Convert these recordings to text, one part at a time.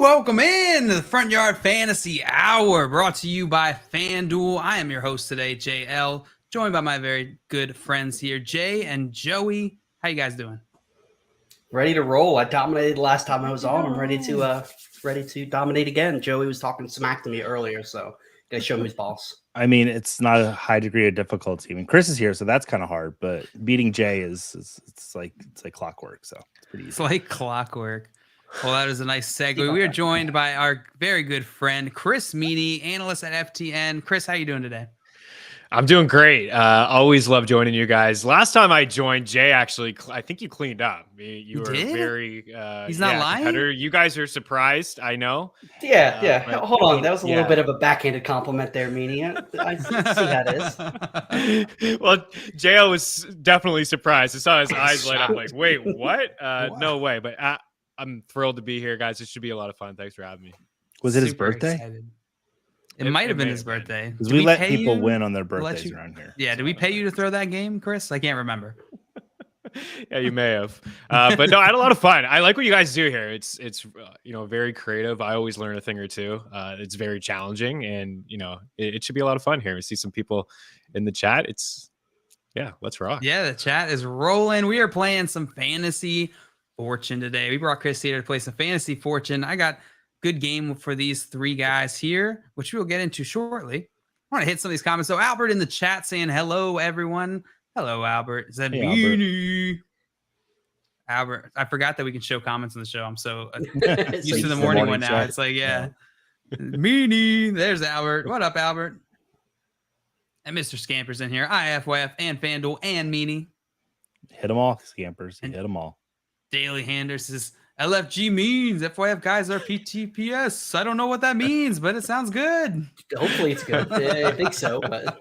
Welcome in to the Front Yard Fantasy Hour, brought to you by FanDuel. I am your host today, JL, joined by my very good friends here, Jay and Joey. How you guys doing? Ready to roll. I dominated last time I was on. I'm ready to dominate again. Joey was talking smack to me earlier, so gotta show him who's boss. I mean, it's not a high degree of difficulty. I mean, Chris is here, so that's kind of hard. But beating Jay is it's like clockwork. So it's pretty easy. It's like clockwork. Well, that is a nice segue. We are joined by our very good friend, Chris Meaney, analyst at FTN. Chris, how you doing today? I'm doing great. Always love joining you guys. Last time I joined, Jay, actually, I think you cleaned up. You were did? very He's not lying? competitor. You guys are surprised, I know. Yeah. But, Hold on. That was a little bit of a backhanded compliment there, Meanie. I see how it is. Well, JL was definitely surprised. I saw his eyes light up like, wait, what? No way. But I'm thrilled to be here, guys. This should be a lot of fun. Thanks for having me. Was it his Super birthday? excited. It might have been his birthday. Because we let people win on their birthdays around here. Yeah, did we pay you to throw that game, Chris? I can't remember. Yeah, you may have. But no, I had a lot of fun. I like what you guys do here. It's very creative. I always learn a thing or two. It's very challenging, and it should be a lot of fun here. We see some people in the chat. Let's rock. Yeah, the chat is rolling. We are playing some fantasy fortune today. We brought Chris here to play some fantasy fortune. I got good game for these three guys here, which we'll get into shortly. I want to hit some of these comments. So Albert in the chat saying, hello, everyone. Hello, Albert. Is that Meaney? Albert, I forgot that we can show comments on the show. I'm so used to the morning one now. Chat. It's like, yeah. Meaney. There's Albert. What up, Albert? And Mr. Scamper's in here. FYF and FanDuel and Meaney. Hit them all, Scampers. Hit them all. Daily Handers says, LFG means FYF guys are PTPS. I don't know what that means, but it sounds good. Hopefully it's good. Yeah, I think so. But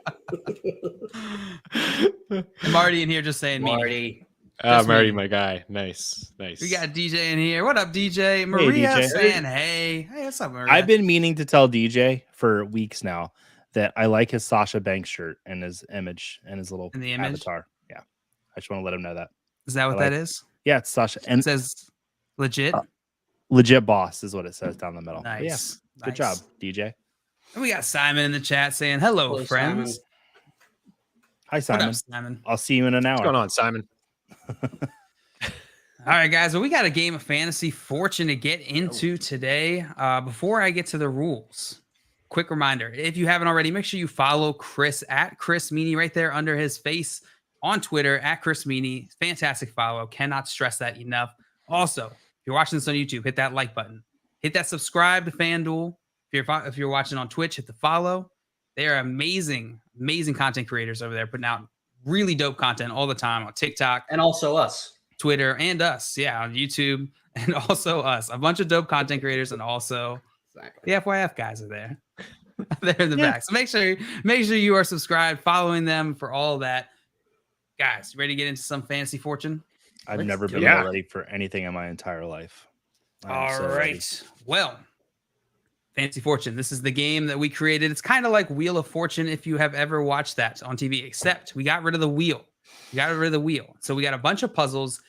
Marty in here just saying Marty. Marty, my guy. Nice. We got DJ in here. What up, DJ? Maria DJ. saying hey. Hey, what's up, Maria? I've been meaning to tell DJ for weeks now that I like his Sasha Banks shirt and his image and his little avatar. Yeah. I just want to let him know that. Is that what that is? Yeah, it's Sasha. And it says legit? Legit boss is what it says down the middle. Nice. Yeah. Good job, DJ. And we got Simon in the chat saying, hello friends. Simon. Hi, Simon. What up, Simon? I'll see you in an hour. What's going on, Simon? All right, guys. Well, we got a game of fantasy fortune to get into today. Before I get to the rules, quick reminder. If you haven't already, make sure you follow Chris at Chris Meaney right there under his face on Twitter at Chris Meaney. Fantastic follow. Cannot stress that enough. Also, if you're watching this on YouTube, hit that like button. Hit that subscribe to FanDuel. If you're watching on Twitch, hit the follow. They are amazing content creators over there, putting out really dope content all the time on TikTok. And also us. Twitter and us. Yeah, on YouTube. And also us. A bunch of dope content creators and also the FYF guys are there. They're in the back. So make sure you are subscribed, following them for all that. Guys, ready to get into some fantasy fortune? I've never been ready for anything in my entire life. All right. Well, Fantasy Fortune. This is the game that we created. It's kind of like Wheel of Fortune if you have ever watched that on TV, except we got rid of the wheel. So we got a bunch of puzzles,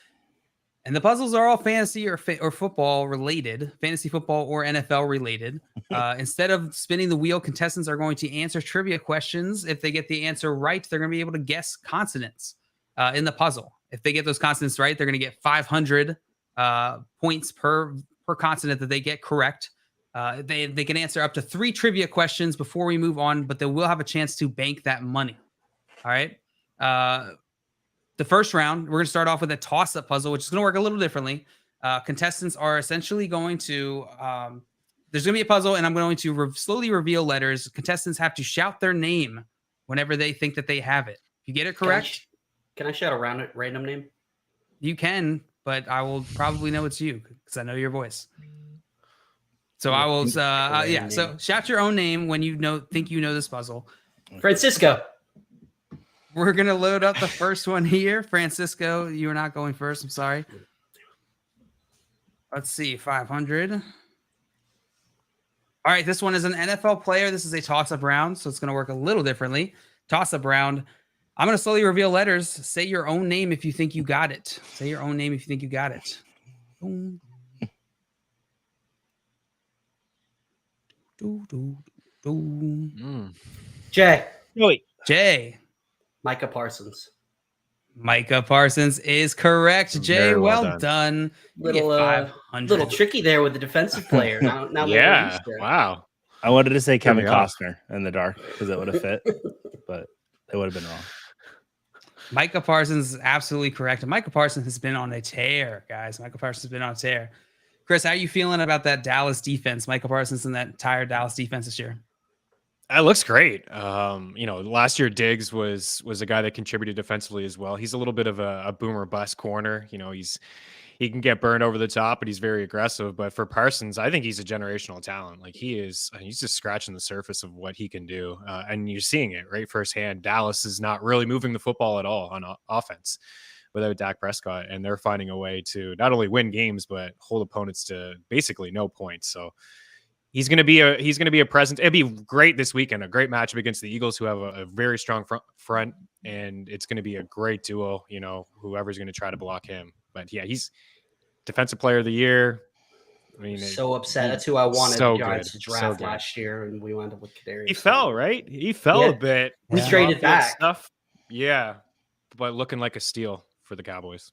and the puzzles are all fantasy or football related, fantasy football or NFL related. Instead of spinning the wheel, contestants are going to answer trivia questions. If they get the answer right, they're going to be able to guess consonants in the puzzle. If they get those consonants right, they're going to get 500 points per consonant that they get correct. They can answer up to 3 trivia questions before we move on, but they will have a chance to bank that money. All right. The first round, we're going to start off with a toss-up puzzle, which is going to work a little differently. Contestants are essentially going to there's going to be a puzzle, and I'm going to slowly reveal letters. Contestants have to shout their name whenever they think that they have it. If you get it correct. Can I shout a random name? You can, but I will probably know it's you because I know your voice. So I will, So shout your own name when you think you know this puzzle. Francisco. We're gonna load up the first one here. Francisco, you are not going first. I'm sorry. Let's see, 500. All right, this one is an NFL player. This is a toss-up round, so it's gonna work a little differently. Toss-up round. I'm gonna slowly reveal letters. Say your own name if you think you got it. Say your own name if you think you got it. Boom. Jay. Wait. Jay. Micah Parsons. Micah Parsons is correct. Jay, Very well well done. You get Little 500. little tricky there with the defensive player. Now Yeah. Wow. I wanted to say Kevin me off. Costner in the dark because it would have fit, but it would have been wrong. Micah Parsons is absolutely correct. And Micah Parsons has been on a tear, guys. Micah Parsons has been on a tear. Chris, how are you feeling about that Dallas defense? Micah Parsons and that entire Dallas defense this year. That looks great. Last year Diggs was a guy that contributed defensively as well. He's a little bit of a boomer bust corner. He can get burned over the top, but he's very aggressive. But for Parsons, I think he's a generational talent. Like he's just scratching the surface of what he can do. And you're seeing it right firsthand. Dallas is not really moving the football at all on offense without Dak Prescott. And they're finding a way to not only win games, but hold opponents to basically no points. So he's going to be a presence. It'd be great this weekend, a great matchup against the Eagles, who have a very strong front, and it's going to be a great duo. Whoever's going to try to block him. But yeah, he's defensive player of the year. I mean, so upset. That's who I wanted so the Giants to good. draft So last year, and we wound up with Kadarius. He fell, right? He fell a bit. We traded back. Stuff. Yeah, but looking like a steal for the Cowboys.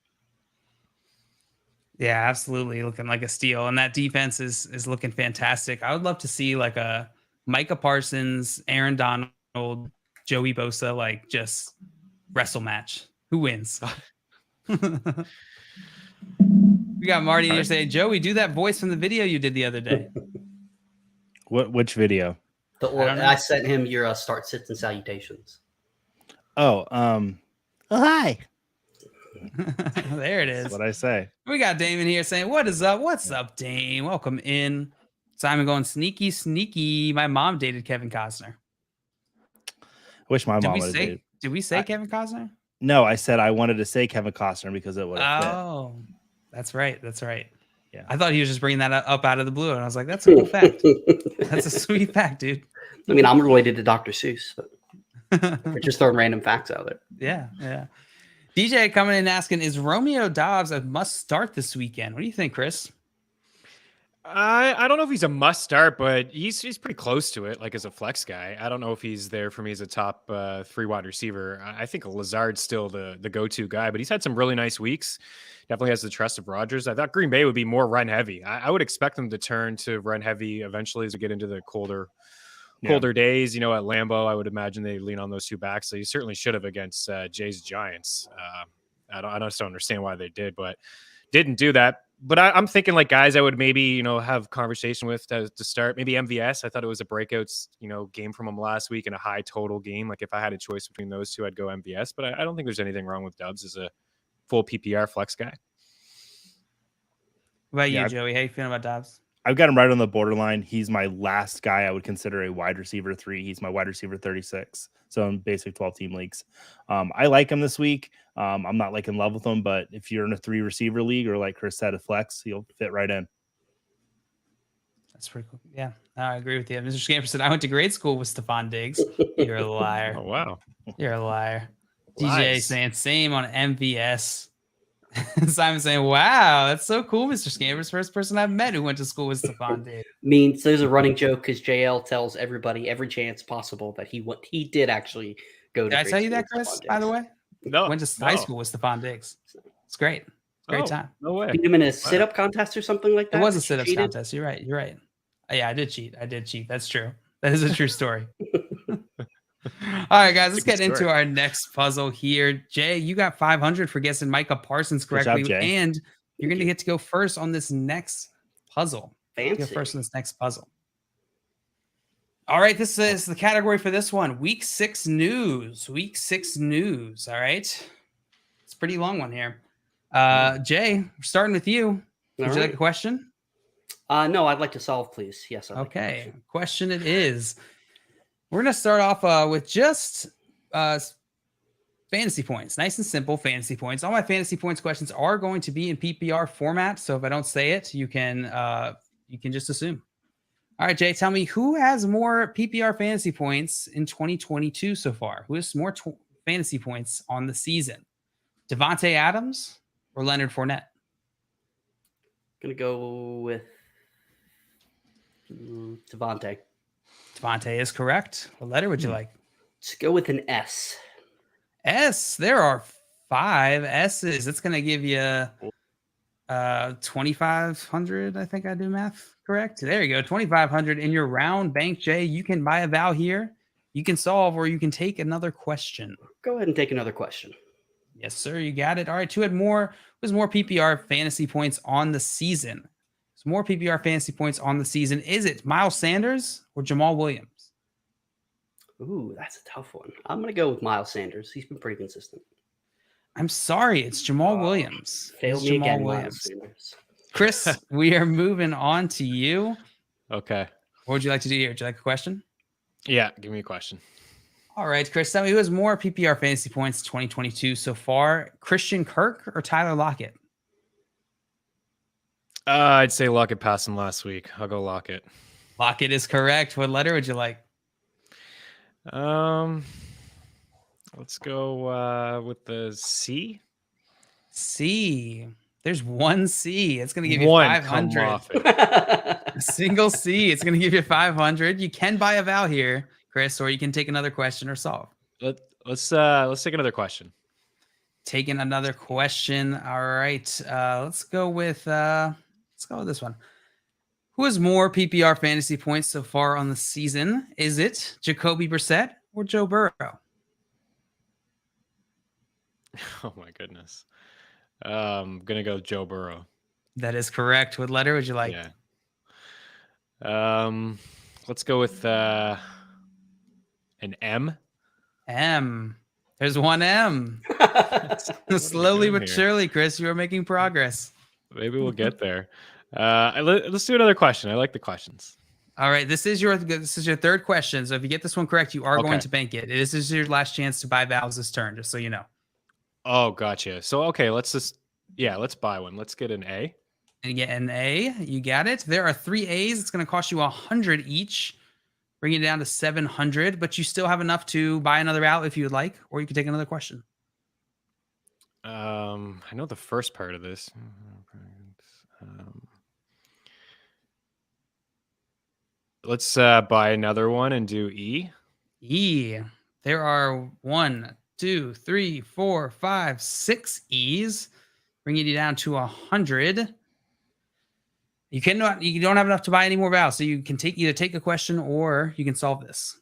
Yeah, absolutely. Looking like a steal. And that defense is looking fantastic. I would love to see like a Micah Parsons, Aaron Donald, Joey Bosa, like just wrestle match. Who wins? We got Marty here saying, Joey, do that voice from the video you did the other day. Which video? I sent him your start, sits, and salutations. Oh, hi. There it is. That's what I say. We got Damon here saying, what is up? What's up, Dame? Welcome in. Simon going, sneaky. My mom dated Kevin Costner. I wish my mom would have dated. Did we say Kevin Costner? No, I said I wanted to say Kevin Costner because it would have fit. Oh, that's right. Yeah. I thought he was just bringing that up out of the blue. And I was like, that's a cool fact. That's a sweet fact, dude. I mean, I'm related to Dr. Seuss, but we're just throwing random facts out there. Yeah. DJ coming in asking, is Romeo Doubs a must start this weekend? What do you think, Chris? I don't know if he's a must start, but he's pretty close to it, like as a flex guy. I don't know if he's there for me as a top 3 wide receiver. I think Lazard's still the go-to guy, but he's had some really nice weeks. Definitely has the trust of Rodgers. I thought Green Bay would be more run heavy. I would expect them to turn to run heavy eventually as we get into the colder days. At Lambeau, I would imagine they lean on those two backs. So you certainly should have against Jay's Giants. I just don't understand why they did, but didn't do that. But I'm thinking like guys I would maybe, have conversation with to start. Maybe MVS. I thought it was a breakout, game from him last week and a high total game. Like if I had a choice between those two, I'd go MVS. But I don't think there's anything wrong with Doubs as a full PPR flex guy. What about you, Joey? How you feeling about Doubs? I've got him right on the borderline. He's my last guy I would consider a wide receiver 3. He's my wide receiver 36. So in basic 12-team leagues. I like him this week. I'm not like in love with him, but if you're in a 3 receiver league or like Chris said, a flex, he'll fit right in. That's pretty cool. Yeah, I agree with you. Mr. Scamper said, I went to grade school with Stephon Diggs. You're a liar. Oh, wow. You're a liar. Lies. DJ saying same on MVS. Simon saying, wow, that's so cool. Mr. Scamper's first person I've met who went to school with Stephon Diggs. Means there's a running joke because JL tells everybody every chance possible that he did actually go to. Did I tell you that, Chris, by the way? No. Went to high school with Stephon Diggs. It's great. Great time. No way. Beat him in a sit-up contest or something like that? It was a sit-up contest. You're right. Yeah, I did cheat. That's true. That is a true story. All right, guys, let's get into our next puzzle here. Jay, you got 500 for guessing Micah Parsons correctly, and you're going to get to go first on this next puzzle. Fancy. Go first on this next puzzle. All right, this is the category for this one. Week 6 news. Week 6 news. All right. It's a pretty long one here. Jay, we're starting with you. Would you like a question? No, I'd like to solve, please. Yes. Okay. Question it is. We're going to start off with just fantasy points. Nice and simple fantasy points. All my fantasy points questions are going to be in PPR format. So if I don't say it, you can just assume. All right, Jay, tell me who has more PPR fantasy points in 2022 so far? Who has more fantasy points on the season? Devontae Adams or Leonard Fournette? Gonna go with Devontae. Devontae is correct. What letter would you like? Let's go with an S. S. There are 5 S's. It's going to give you 2,500. I think I do math correct. There you go. 2,500 in your round bank, Jay. You can buy a vowel here. You can solve, or you can take another question. Go ahead and take another question. Yes, sir. You got it. All right. Who had more PPR fantasy points on the season? So more PPR fantasy points on the season. Is it Miles Sanders or Jamal Williams? Ooh, that's a tough one. I'm going to go with Miles Sanders. He's been pretty consistent. I'm sorry. It's Jamal Williams. Failed It's me Jamal again, Williams. Miles Sanders. Chris, we are moving on to you. Okay. What would you like to do here? Would you like a question? Yeah. Give me a question. All right, Chris, tell me who has more PPR fantasy points 2022 so far, Christian Kirk or Tyler Lockett? I'd say Lockett passed him last week. I'll go Lockett. Lockett is correct. What letter would you like? Let's go with the C. C. There's one C. It's going to give you Come 500. off it. A single C. It's going to give you 500. You can buy a vowel here, Chris, or you can take another question or solve. Let's take another question. Taking another question. All right. Let's go with this one. Who has more PPR fantasy points so far on the season? Is it Jacoby Brissette or Joe Burrow? Oh my goodness. I'm gonna go Joe Burrow. That is correct. What letter would you like? Yeah. Let's go with an M. M. There's one M. Slowly but surely, Chris, you are making progress. Maybe we'll get there. Let's do another question. I like the questions. All right, this is your third question. So if you get this one correct, you are going to bank it. This is your last chance to buy vowels this turn, just so you know. Oh, gotcha. So okay, let's buy one. Let's get an A. And you get an A. You got it. There are 3 A's. It's going to cost you 100 each, bringing it down to 700. But you still have enough to buy another vowel if you would like, or you can take another question. I know the first part of this. Let's buy another one and do E. E. There are 1, 2, 3, 4, 5, 6 E's, bringing you down to 100. You don't have enough to buy any more vowels, so you can either take a question or you can solve this.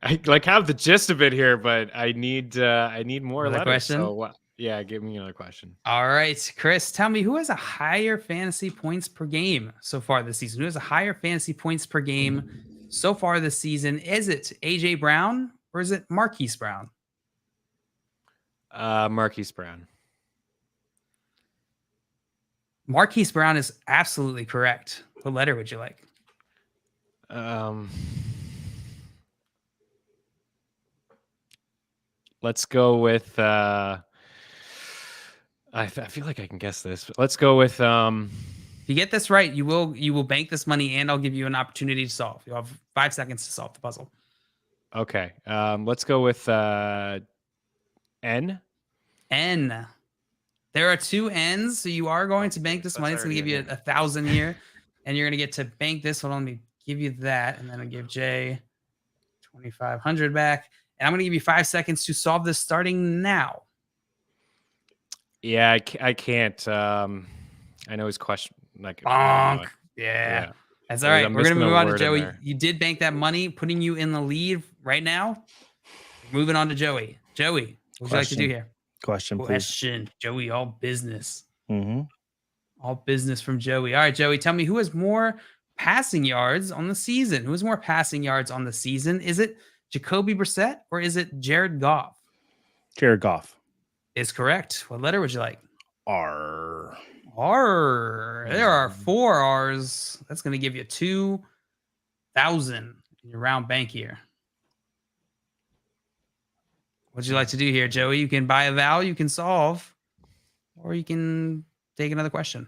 I have the gist of it here, but I need more Another letters. question? So yeah, give me another question. All right, Chris, tell me who has a higher fantasy points per game so far this season? Who has a higher fantasy points per game so far this season? Is it AJ Brown or is it Marquise Brown? Marquise Brown. Marquise Brown is absolutely correct. What letter would you like? Let's go with I feel like I can guess this. But let's go with If you get this right, you will bank this money and I'll give you an opportunity to solve. You'll have 5 seconds to solve the puzzle. Okay. Let's go with N. N. There are 2 N's, so you are going to bank this money. It's going to give you 1,000 here, and you're going to get to bank this one. Let me give you that, and then I'll give Jay 2,500 back. And I'm going to give you 5 seconds to solve this starting now. Yeah, I can't. I know his question. Bonk. Yeah. That's all right. We're going to move on to Joey. You did bank that money, putting you in the lead right now. Moving on to Joey. Joey, what would you like to do here? Question, please. Question. Joey, all business. Mm-hmm. All business from Joey. All right, Joey, tell me who has more passing yards on the season? Who has more passing yards on the season? Is it Jacoby Brissette or is it Jared Goff? Jared Goff. Is correct. What letter would you like? R. R. There are 4 R's. That's going to give you 2,000 in your round bank here. What'd you like to do here, Joey? You can buy a vowel, you can solve, or you can take another question.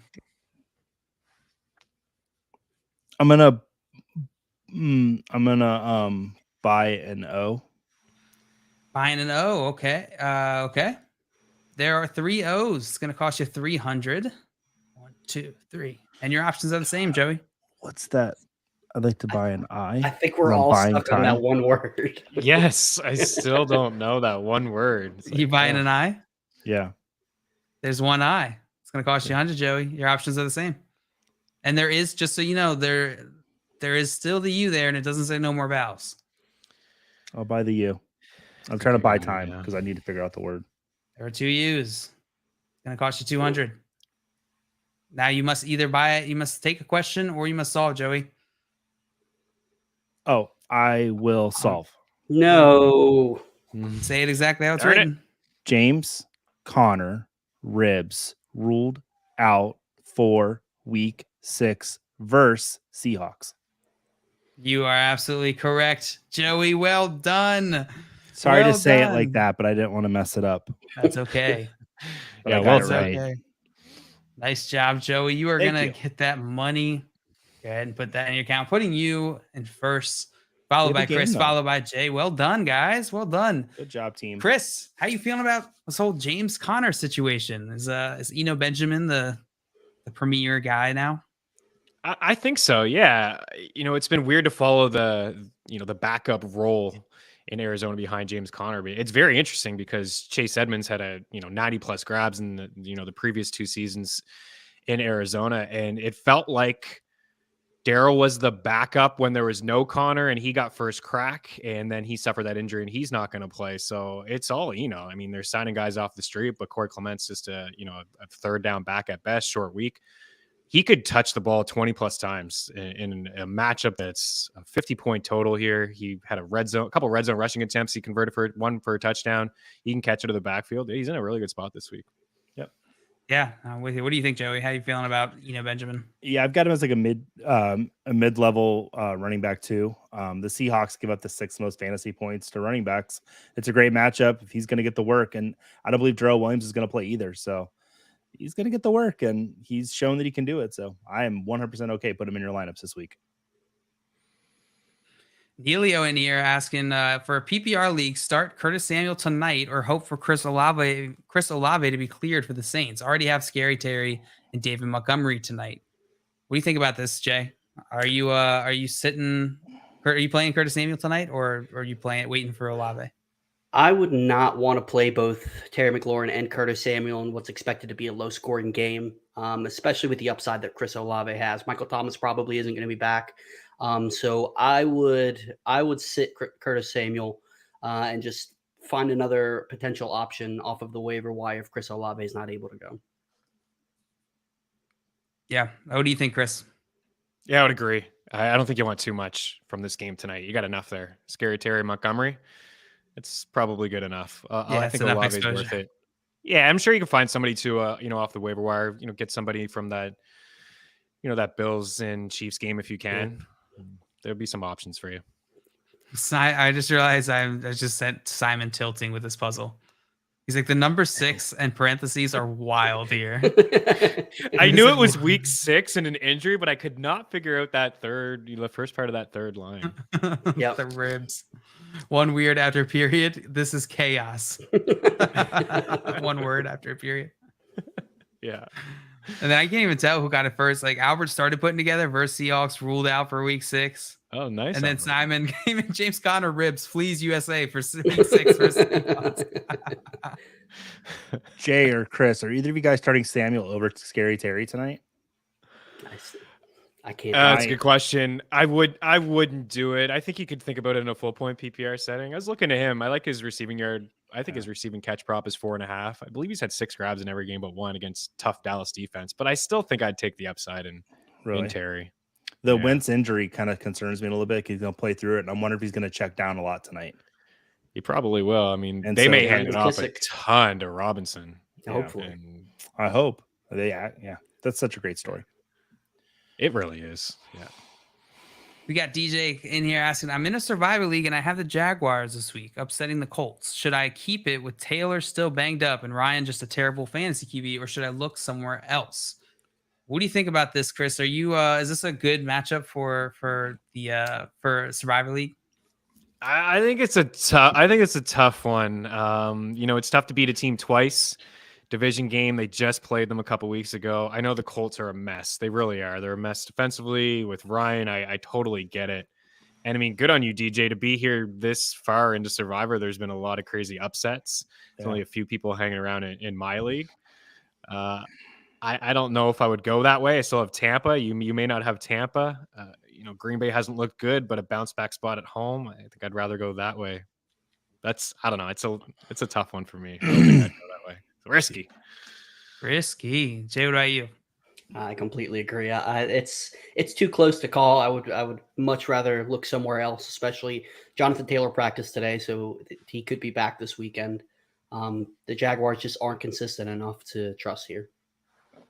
I'm gonna buy an O. Buying an O. Okay. Okay. There are 3 O's. It's going to cost you 300. 1, 2, 3. And your options are the same, Joey. What's that? I'd like to buy an I eye. think we're I'm all buying stuck on that time. one word. Yes, I still don't know that one word. It's You like, buying oh. an eye? Yeah. There's one eye. It's going to cost you 100, Joey. Your options are the same. And there is, just so you know, there is still the U there, and it doesn't say no more vowels. I'll buy the U. I'm trying to buy Figure it out, time yeah. because I need to figure out the word. There are 2 U's. It's going to cost you 200. Now you must either buy it, you must take a question, or you must solve, Joey. Oh, I will solve. No. Say it exactly how it's Darn it. written. James Conner ribs ruled out for week 6 versus Seahawks. You are absolutely correct, Joey. Well done. Sorry Well to say it done. like that, but I didn't want to mess it up. That's okay. But Yeah, I got well it That's done. right. okay. Nice job, Joey. You are Thank going you. to get that money. Go ahead and put that in your account. Putting you in first, followed Good by game, Chris, though. followed by Jay. Well done, guys. Well done. Good job, team. Chris, how you feeling about this whole James Conner situation? Is Eno Benjamin the premier guy now? I think so. Yeah. It's been weird to follow the backup role in Arizona behind James Conner. But it's very interesting because Chase Edmonds had a 90 plus grabs in the previous 2 seasons in Arizona, and it felt like Darryl was the backup when there was no Connor, and he got first crack, and then he suffered that injury, and he's not going to play. So it's all I mean, they're signing guys off the street, but Corey Clement's just a third down back at best, short week. He could touch the ball 20 plus times in a matchup that's a 50-point total here. He had a couple red zone rushing attempts. He converted for a touchdown. He can catch it to the backfield. He's in a really good spot this week. Yep. Yeah, I'm with you. What do you think, Joey? How you feeling about Eno Benjamin? Yeah, I've got him as like a mid-level running back too. The Seahawks give up the 6th most fantasy points to running backs. It's a great matchup if he's going to get the work, and I don't believe Darrell Williams is going to play either. So he's going to get the work, and he's shown that he can do it. So I am 100% okay. Put him in your lineups this week. Neilio in here asking for a PPR league, start Curtis Samuel tonight or hope for Chris Olave to be cleared for the Saints. Already have Scary Terry and David Montgomery tonight. What do you think about this, Jay? Are you playing Curtis Samuel tonight, or are you waiting for Olave? I would not want to play both Terry McLaurin and Curtis Samuel in what's expected to be a low-scoring game, especially with the upside that Chris Olave has. Michael Thomas probably isn't going to be back, so I would sit Curtis Samuel and just find another potential option off of the waiver wire if Chris Olave is not able to go. Yeah. What do you think, Chris? Yeah, I would agree. I don't think you want too much from this game tonight. You got enough there. Scary Terry, Montgomery. It's probably good enough. I think Olave is worth it. Yeah, I'm sure you can find somebody to, off the waiver wire, get somebody from that, that Bills and Chiefs game if you can. There'll be some options for you. I just realized I just sent Simon tilting with this puzzle. He's like, the number 6 and parentheses are wild here. I knew it was week 6 and an injury, but I could not figure out that the first part of that third line. Yep. The ribs. One weird after period. This is chaos. One word after a period. Yeah. And then I can't even tell who got it first. Like Albert started putting together versus Seahawks ruled out for week 6. Oh, nice. And then Simon came in James Conner ribs flees USA for week 6 versus Seahawks. Jay or Chris, are either of you guys starting Samuel over Scary Terry tonight? I can't. That's a good question. I wouldn't do it. I think you could think about it in a full point PPR setting. I was looking at him. I like his receiving yard. I think his receiving catch prop is 4.5. I believe he's had 6 grabs in every game but 1 against tough Dallas defense. But I still think I'd take the upside in Terry. The Wentz injury kind of concerns me a little bit. He's going to play through it, and I'm wondering if he's going to check down a lot tonight. He probably will. I mean, And they so- may hand it off a ton to Robinson. Hopefully. And I hope. That's such a great story. it really is. Yeah. We got DJ in here asking, I'm in a survivor league and I have the Jaguars this week, upsetting the Colts. Should I keep it with Taylor still banged up and Ryan just a terrible fantasy QB, or should I look somewhere else? What do you think about this, Chris? Are you is this a good matchup for survivor league? I think it's a tough one. It's tough to beat a team twice division game. They just played them a couple weeks ago. I know the Colts are a mess. They really are. They're a mess defensively with Ryan. I totally get it. And I mean, good on you, DJ, to be here this far into Survivor. There's been a lot of crazy upsets. There's only a few people hanging around in my league. I don't know if I would go that way. I still have Tampa. You may not have Tampa. Green Bay hasn't looked good, but a bounce back spot at home. I think I'd rather go that way. I don't know. It's a tough one for me. I don't think I'd go that way. It's risky. Jay, what about you? I completely agree. It's too close to call. I would much rather look somewhere else, especially Jonathan Taylor practiced today, so he could be back this weekend. The Jaguars just aren't consistent enough to trust here.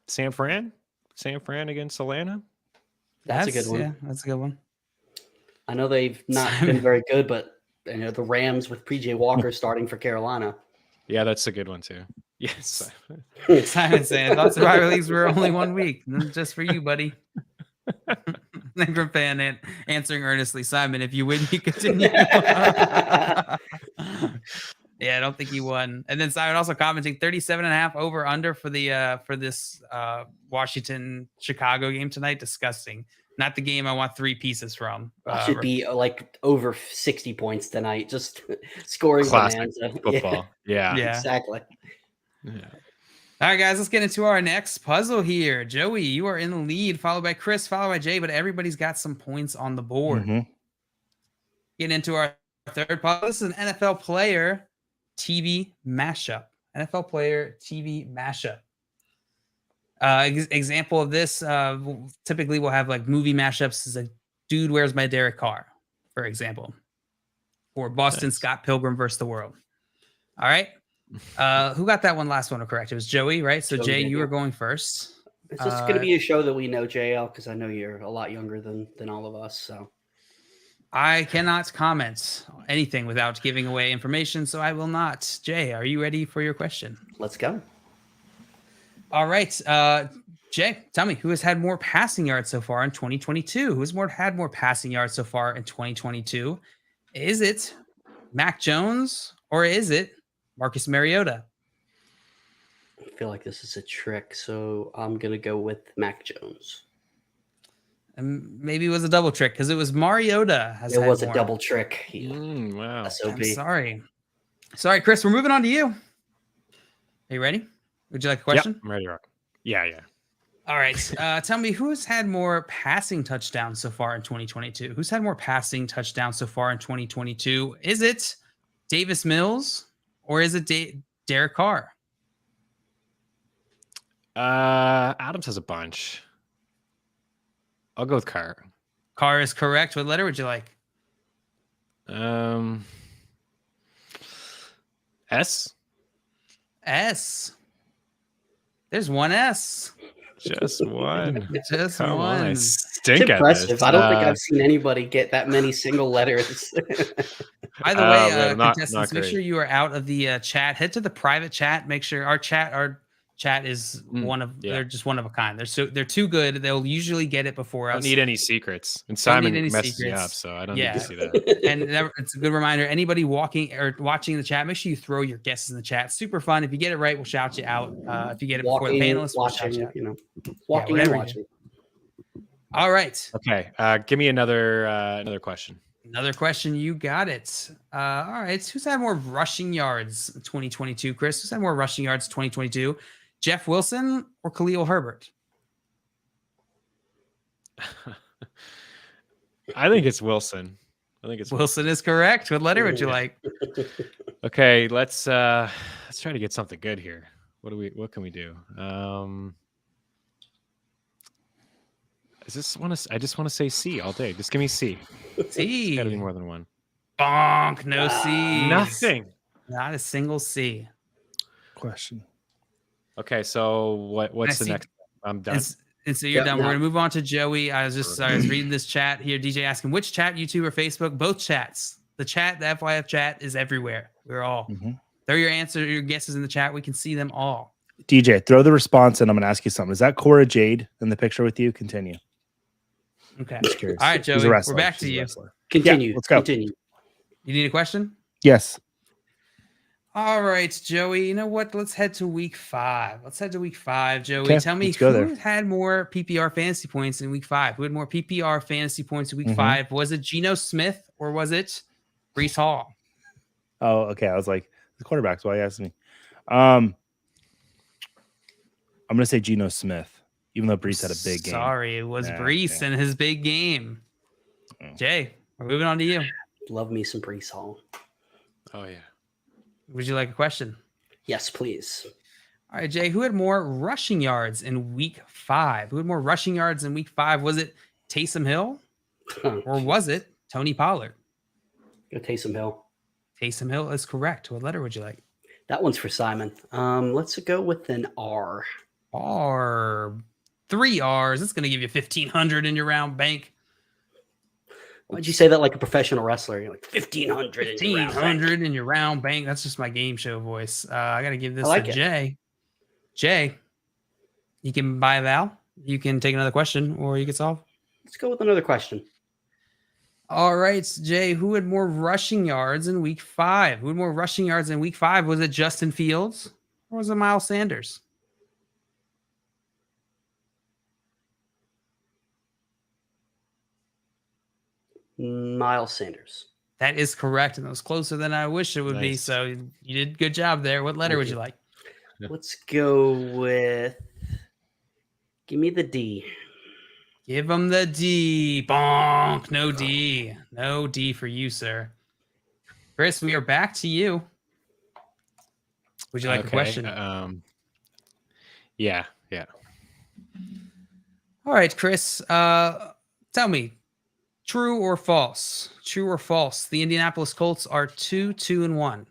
San Fran against Atlanta. That's a good one. Yeah, that's a good one. I know they've not been very good, but the Rams with PJ Walker starting for Carolina. Yeah, that's a good one too. Yes. Simon saying, I thought Survivor Leagues were only 1 week. Just for you, buddy. Negro fan answering earnestly, Simon, if you win, you continue. Yeah, I don't think he won. And then Simon also commenting 37.5 over under for the for this Washington Chicago game tonight. Disgusting. Not the game I want 3 pieces from. Should be like over 60 points tonight. Just scoring classic bonanza. football. Yeah, exactly. Yeah. All right, guys, let's get into our next puzzle here. Joey, you are in the lead, followed by Chris, followed by Jay, but everybody's got some points on the board. Mm-hmm. Getting into our third puzzle. This is an NFL player TV mashup. NFL player TV mashup. Example of this, typically we'll have like movie mashups. Is a Dude, Where's My Derek Carr, for example, or Boston Scott Pilgrim versus the World. All right. Who got that one last one correct? It was Joey, right? So Jay, you were going first. It's just going to be a show that we know, JL, because I know you're a lot younger than all of us. So I cannot comment anything without giving away information, so I will not. Jay, are you ready for your question? Let's go. All right. Jay, tell me, who has had more passing yards so far in 2022? Who's had more passing yards so far in 2022? Is it Mac Jones or is it Marcus Mariota? I feel like this is a trick, so I'm going to go with Mac Jones. And maybe it was a double trick because it was Mariota. It was a double trick. Wow. SOB. I'm sorry, Chris, we're moving on to you. Are you ready? Would you like a question? Yep, I'm ready. Yeah. All right. Tell me, who's had more passing touchdowns so far in 2022? Who's had more passing touchdowns so far in 2022? Is it Davis Mills or is it Derek Carr? Adams has a bunch. I'll go with Carr. Carr is correct. What letter would you like? S. There's one S. Just one. Just Come one. on, I It's stink at impressive. this. I don't think I've seen anybody get that many single letters. By the way, not contestants, make great. sure you are out of the chat. Head to the private chat. Make sure our chat is they're just one of a kind. They're too good. They'll usually get it before I us. don't need any secrets. And Simon need any messes me secrets. up, so I don't need to see that. And it's a good reminder. Anybody walking or watching the chat, make sure you throw your guesses in the chat. Super fun. If you get it right, we'll shout you out. If you get it before the panelists, we'll shout you out. Walking and watching. All right. Okay. Give me another question. Another question. You got it. All right. Who's had more rushing yards in 2022? Chris, who's had more rushing yards in 2022? Jeff Wilson or Khalil Herbert? I think it's Wilson. Wilson is correct. What letter would you like? Okay, let's try to get something good here. What can we do? I just want to say C all day. Just give me C. C. It's gotta be more than one. Bonk. No C. Nothing. Not a single C. Question. Okay, so what's the next? I'm done. And so you're done. We're going to move on to Joey. I was reading this chat here. DJ asking, which chat, YouTube or Facebook? Both chats. The chat, the FYF chat is everywhere. We're all. Throw your guesses in the chat. We can see them all. DJ, throw the response in. I'm going to ask you something. Is that Cora Jade in the picture with you? Continue. Okay. Just curious. All right, Joey. We're back to you. Wrestler. Continue. Yeah, let's go. Continue. You need a question? Yes. All right, Joey. You know what? Let's head to week 5. Joey. Okay, Tell me let's go who there. had more PPR fantasy points in week 5? Who had more PPR fantasy points in week Mhm. 5? Was it Geno Smith or was it Brees Hall? Oh, okay. I was like, the quarterback's why you asked me. I'm gonna say Geno Smith, even though Brees had a big game. Sorry, it was Yeah, Brees yeah. in his big game. Jay, we're moving on to you. Love me some Brees Hall. Oh yeah. Would you like a question? Yes, please. All right, Jay, who had more rushing yards in week 5? Who had more rushing yards in week 5? Was it Taysom Hill or was it Tony Pollard? Go Taysom Hill. Taysom Hill is correct. What letter would you like? That one's for Simon. Let's go with an R. R. 3 R's. It's going to give you 1,500 in your round bank. Why'd you say that like a professional wrestler? You're like 1,500. 1,500 in your round bank. That's just my game show voice. I got to give this I like to it. Jay. Jay, you can buy a vowel. You can take another question or you can solve. Let's go with another question. All right, Jay, who had more rushing yards in week 5? Who had more rushing yards in week 5? Was it Justin Fields or was it Miles Sanders? Miles Sanders. That is correct, and it was closer than I wish it would be. Nice. So you did a good job there. What letter Thank would you. you like? Yeah. Let's go with. Give me the D. Give him the D. Bonk. No D. No D for you, sir. Chris, we are back to you. Would you like a question? Yeah. All right, Chris. Tell me, true or false? True or false? The Indianapolis Colts are 2-1.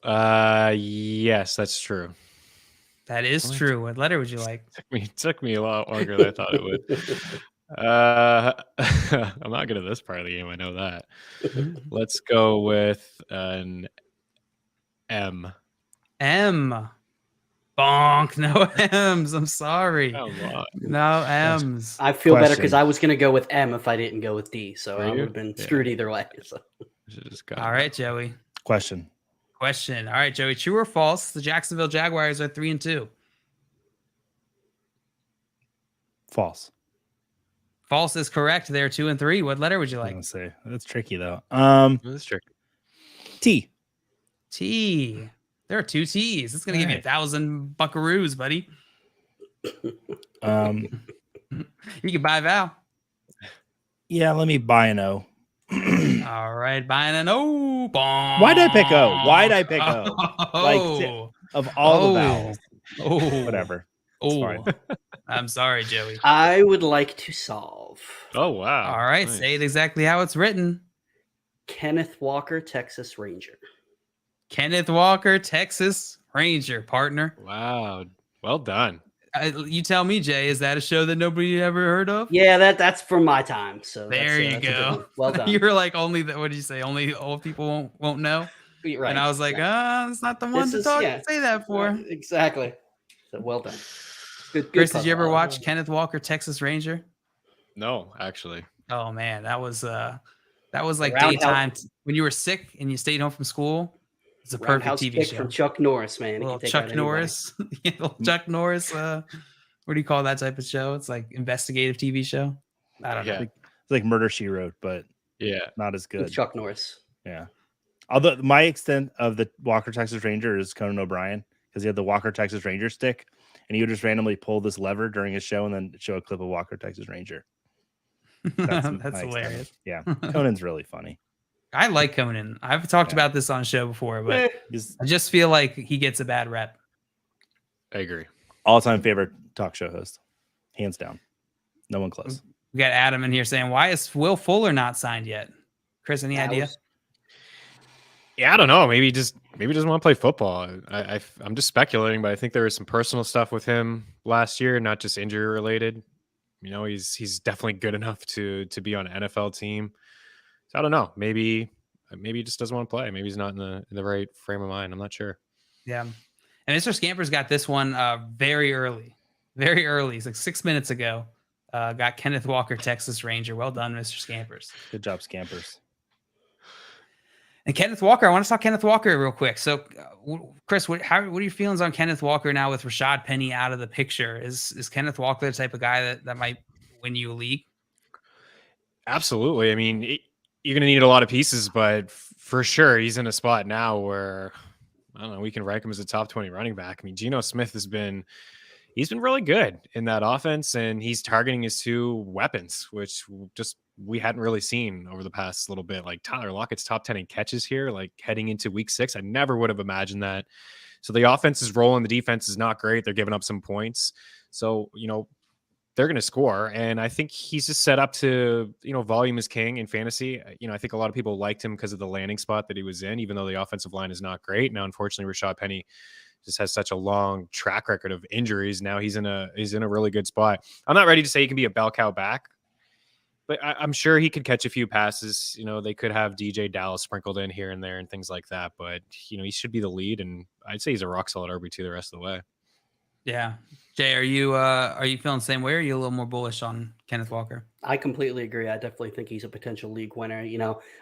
Yes, that's true. That is What? true. What letter would you like? It took me a lot longer than I thought it would. I'm not good at this part of the game. I know that. Let's go with an M. M. Bonk. No M's. I'm sorry. Come on. No M's. I feel better Question. because I was going to go with M if I didn't go with D. So Were I would you? have been Yeah. screwed either way. So. Should've just got All right, Joey. Question. Question. All right, Joey. True or false? The Jacksonville Jaguars are 3-2. False. False is correct. They're 2-3. What letter would you I like? was gonna say that's tricky though. That's tricky. T. T. There are 2 T's. It's gonna give you Right. 1,000 buckaroos, buddy. Um, You can buy a vowel. yeah, let me buy an O. All right, buying an O. Bonk. Why'd I pick O? Why'd I pick O? Oh. Of all the Oh. vowels, Oh. whatever. It's Oh. fine. I'm sorry, Joey. I would like to solve Oh wow. All right, Nice. say it exactly how it's written. Kenneth Walker, Texas Ranger. Kenneth Walker, Texas Ranger, partner. Wow. Well done. You tell me, Jay, is that a show that nobody ever heard of? Yeah, that's from my time. So There you that's a good go. one. Well done. You were like, only that. What did you say? Only old people won't know. Right. And I was like, yeah. it's not the one This to is- say that for. Right, exactly. So well done. Good, Chris, did you puzzle. ever watch Kenneth Walker, Texas Ranger? No, actually. Oh man, that was like Roundhouse- daytime when you were sick and you stayed home from school. It's a perfect Roundhouse TV kick show. from Chuck Norris, man. It Little can take Chuck out anybody. Norris. Yeah, little Chuck Norris. What do you call that type of show? It's like investigative TV show. I don't know. Yeah. It's like Murder She Wrote, but Yeah. not as With good. Chuck Norris. Yeah. Although my extent of the Walker Texas Ranger is Conan O'Brien because he had the Walker Texas Ranger stick, and he would just randomly pull this lever during his show and then show a clip of Walker Texas Ranger. That's my extent. hilarious. Yeah, Conan's really funny. I like Conan. I've talked Yeah. about this on the show before, but Eh, He's I just feel like he gets a bad rep. I agree. all-time favorite talk show host, hands down. No one close. We got Adam in here saying, "Why is Will Fuller not signed yet?" Chris, any that idea? was- Yeah, I don't know. Maybe he doesn't want to play football. I'm just speculating, but I think there was some personal stuff with him last year, not just injury related. You know, he's definitely good enough to be on an NFL team. So I don't know. Maybe he just doesn't want to play. Maybe he's not in the right frame of mind. I'm not sure. Yeah. And Mr. Scampers got this one very early. Very early. It's like 6 minutes ago. Got Kenneth Walker, Texas Ranger. Well done, Mr. Scampers. Good job, Scampers. And Kenneth Walker, I want to talk Kenneth Walker real quick. So, Chris, what are your feelings on Kenneth Walker now with Rashad Penny out of the picture? Is Kenneth Walker the type of guy that might win you a league? Absolutely. I mean, you're going to need a lot of pieces, but for sure, he's in a spot now where, I don't know, we can rank him as a top 20 running back. I mean, Geno Smith he's been really good in that offense, and he's targeting his two weapons, which just we hadn't really seen over the past little bit. Like Tyler Lockett's top 10 in catches here, like heading into week 6. I never would have imagined that. So the offense is rolling. The defense is not great. They're giving up some points. So, they're going to score. And I think he's just set up to, volume is king in fantasy. I think a lot of people liked him because of the landing spot that he was in, even though the offensive line is not great. Now, unfortunately, Rashad Penny just has such a long track record of injuries. Now he's in a really good spot. I'm not ready to say he can be a bell cow back, but I'm sure he could catch a few passes. They could have DJ Dallas sprinkled in here and there and things like that. But, he should be the lead. And I'd say he's a rock solid RB2 the rest of the way. Yeah. Jay, are you feeling the same way, or are you a little more bullish on Kenneth Walker? I completely agree. I definitely think he's a potential league winner.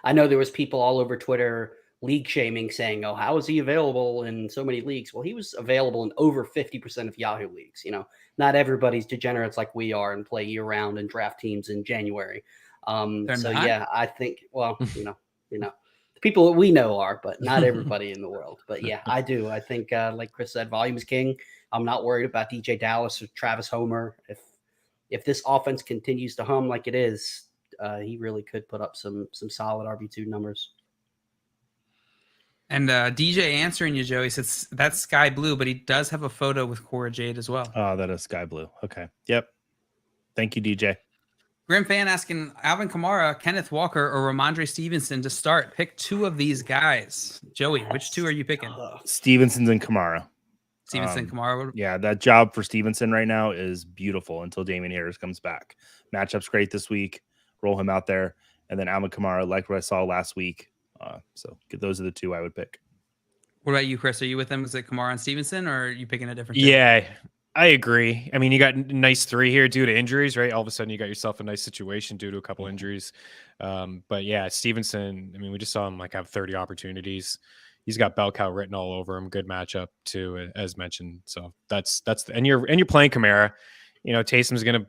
I know there was people all over Twitter league shaming saying, oh, how is he available in so many leagues? Well, he was available in over 50% of Yahoo leagues. Not everybody's degenerates like we are and play year round and draft teams in January. Yeah, I think, the people that we know are, but not everybody in the world. But yeah, I do. I think, like Chris said, volume is king. I'm not worried about DJ Dallas or Travis Homer. If this offense continues to hum like it is, he really could put up some solid RB2 numbers. And DJ answering you, Joe, he says that's sky blue, but he does have a photo with Cora Jade as well. Oh, that is sky blue. Okay. Yep. Thank you, DJ. Grim fan asking Alvin Kamara, Kenneth Walker, or Ramondre Stevenson to start. Pick two of these guys. Joey, which two are you picking? Stevenson's and Kamara. Stevenson, Kamara. Yeah, that job for Stevenson right now is beautiful until Damian Harris comes back. Matchup's great this week. Roll him out there. And then Alvin Kamara, like what I saw last week. So those are the two I would pick. What about you, Chris? Are you with them? Is it Kamara and Stevenson, or are you picking a different two? Yeah, I agree. I mean, you got nice 3 here due to injuries, right? All of a sudden, you got yourself a nice situation due to a couple injuries. But yeah, Stevenson, I mean, we just saw him have 30 opportunities. He's got bell cow written all over him. Good matchup too, as mentioned. So and you're playing Kamara. Taysom's gonna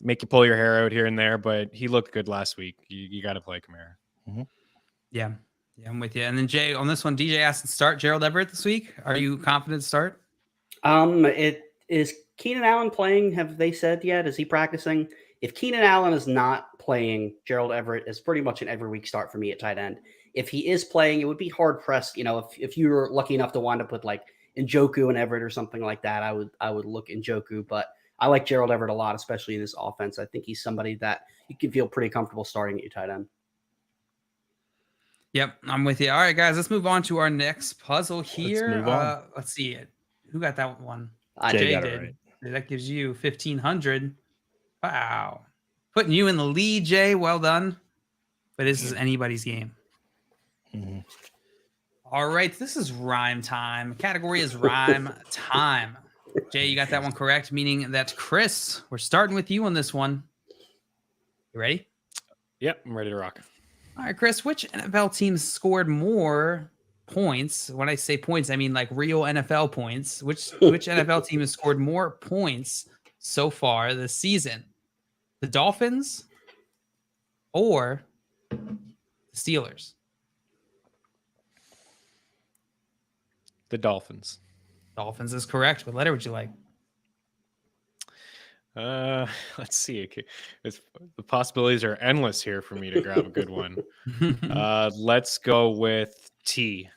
make you pull your hair out here and there, but he looked good last week. You got to play Kamara. Mm-hmm. Yeah, I'm with you. And then Jay, on this one, DJ asked to start Gerald Everett this week. Are you confident to start? It is Keenan Allen playing. Have they said yet? Is he practicing? If Keenan Allen is not playing, Gerald Everett is pretty much an every week start for me at tight end. If he is playing, it would be hard pressed. If you were lucky enough to wind up with like Njoku and Everett or something like that, I would look Njoku. But I like Gerald Everett a lot, especially in this offense. I think he's somebody that you can feel pretty comfortable starting at your tight end. Yep, I'm with you. All right, guys, let's move on to our next puzzle here. Let's move on. Let's see it. Who got that one? Jay got did. it right. That gives you 1,500. Wow. Putting you in the lead, Jay. Well done. But this is anybody's game. Mm-hmm. All right, this is rhyme time. Category is rhyme time. Jay, you got that one correct, meaning that Chris, we're starting with you on this one. You ready? Yep, I'm ready to rock. All right, Chris, which NFL teams scored more points? When I say points, I mean like real NFL points. Which NFL team has scored more points so far this season? The Dolphins or the Steelers? The Dolphins. Dolphins is correct. What letter would you like? Let's see. The possibilities are endless here for me to grab a good one. Let's go with T.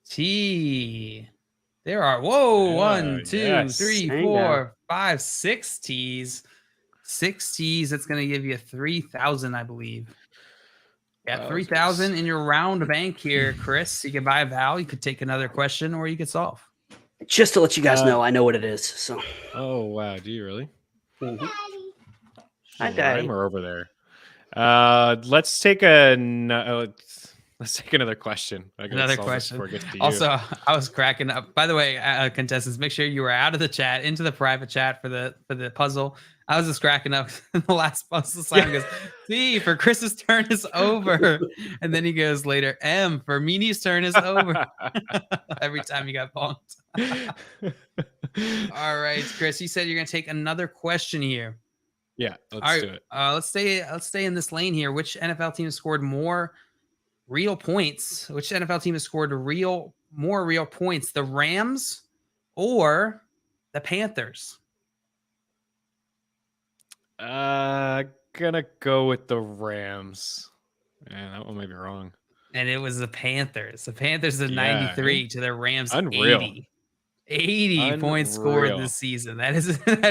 T. There are 1, 2, yes. 3, 4, 5, 6 T's. 6 T's. That's going to give you 3,000, I believe. Got 3,000 in your round bank here, Chris. You can buy a Val. You could take another question, or you could solve. Just to let you guys know, I know what it is. So. Oh wow, do you really? Mm-hmm. Hi, Daddy. We're over there. Let's take another question. Another question. Also, I was cracking up. By the way, contestants, make sure you are out of the chat into the private chat for the puzzle. I was just cracking up. The last post, the Simon goes, C for Chris's turn is over. And then he goes later, M for Meaney's turn is over. Every time you got punked. All right, Chris, you said you're going to take another question here. Yeah, All let's right, do it. let's stay in this lane here. Which NFL team has scored more real points? Which NFL team has scored more real points? The Rams or the Panthers? Gonna go with the Rams. Man, that one might be wrong. And it was the Panthers. The Panthers are Yeah, 93 to the Rams Unreal. 80. 80 points scored this season. That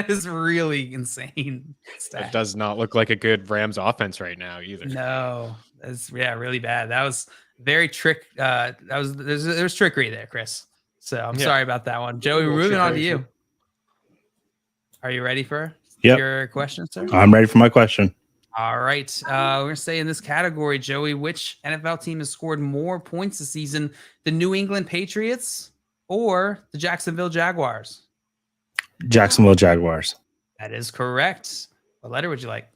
is really insane. That does not look like a good Rams offense right now either. No, that's really bad. That was very there's trickery there, Chris. So I'm sorry about that one. Joey, we're moving on to you. Are you ready for your question, sir? I'm ready for my question. All right. We're going to stay in this category, Joey. Which NFL team has scored more points this season? The New England Patriots or the Jacksonville Jaguars? Jacksonville Jaguars. That is correct. What letter would you like?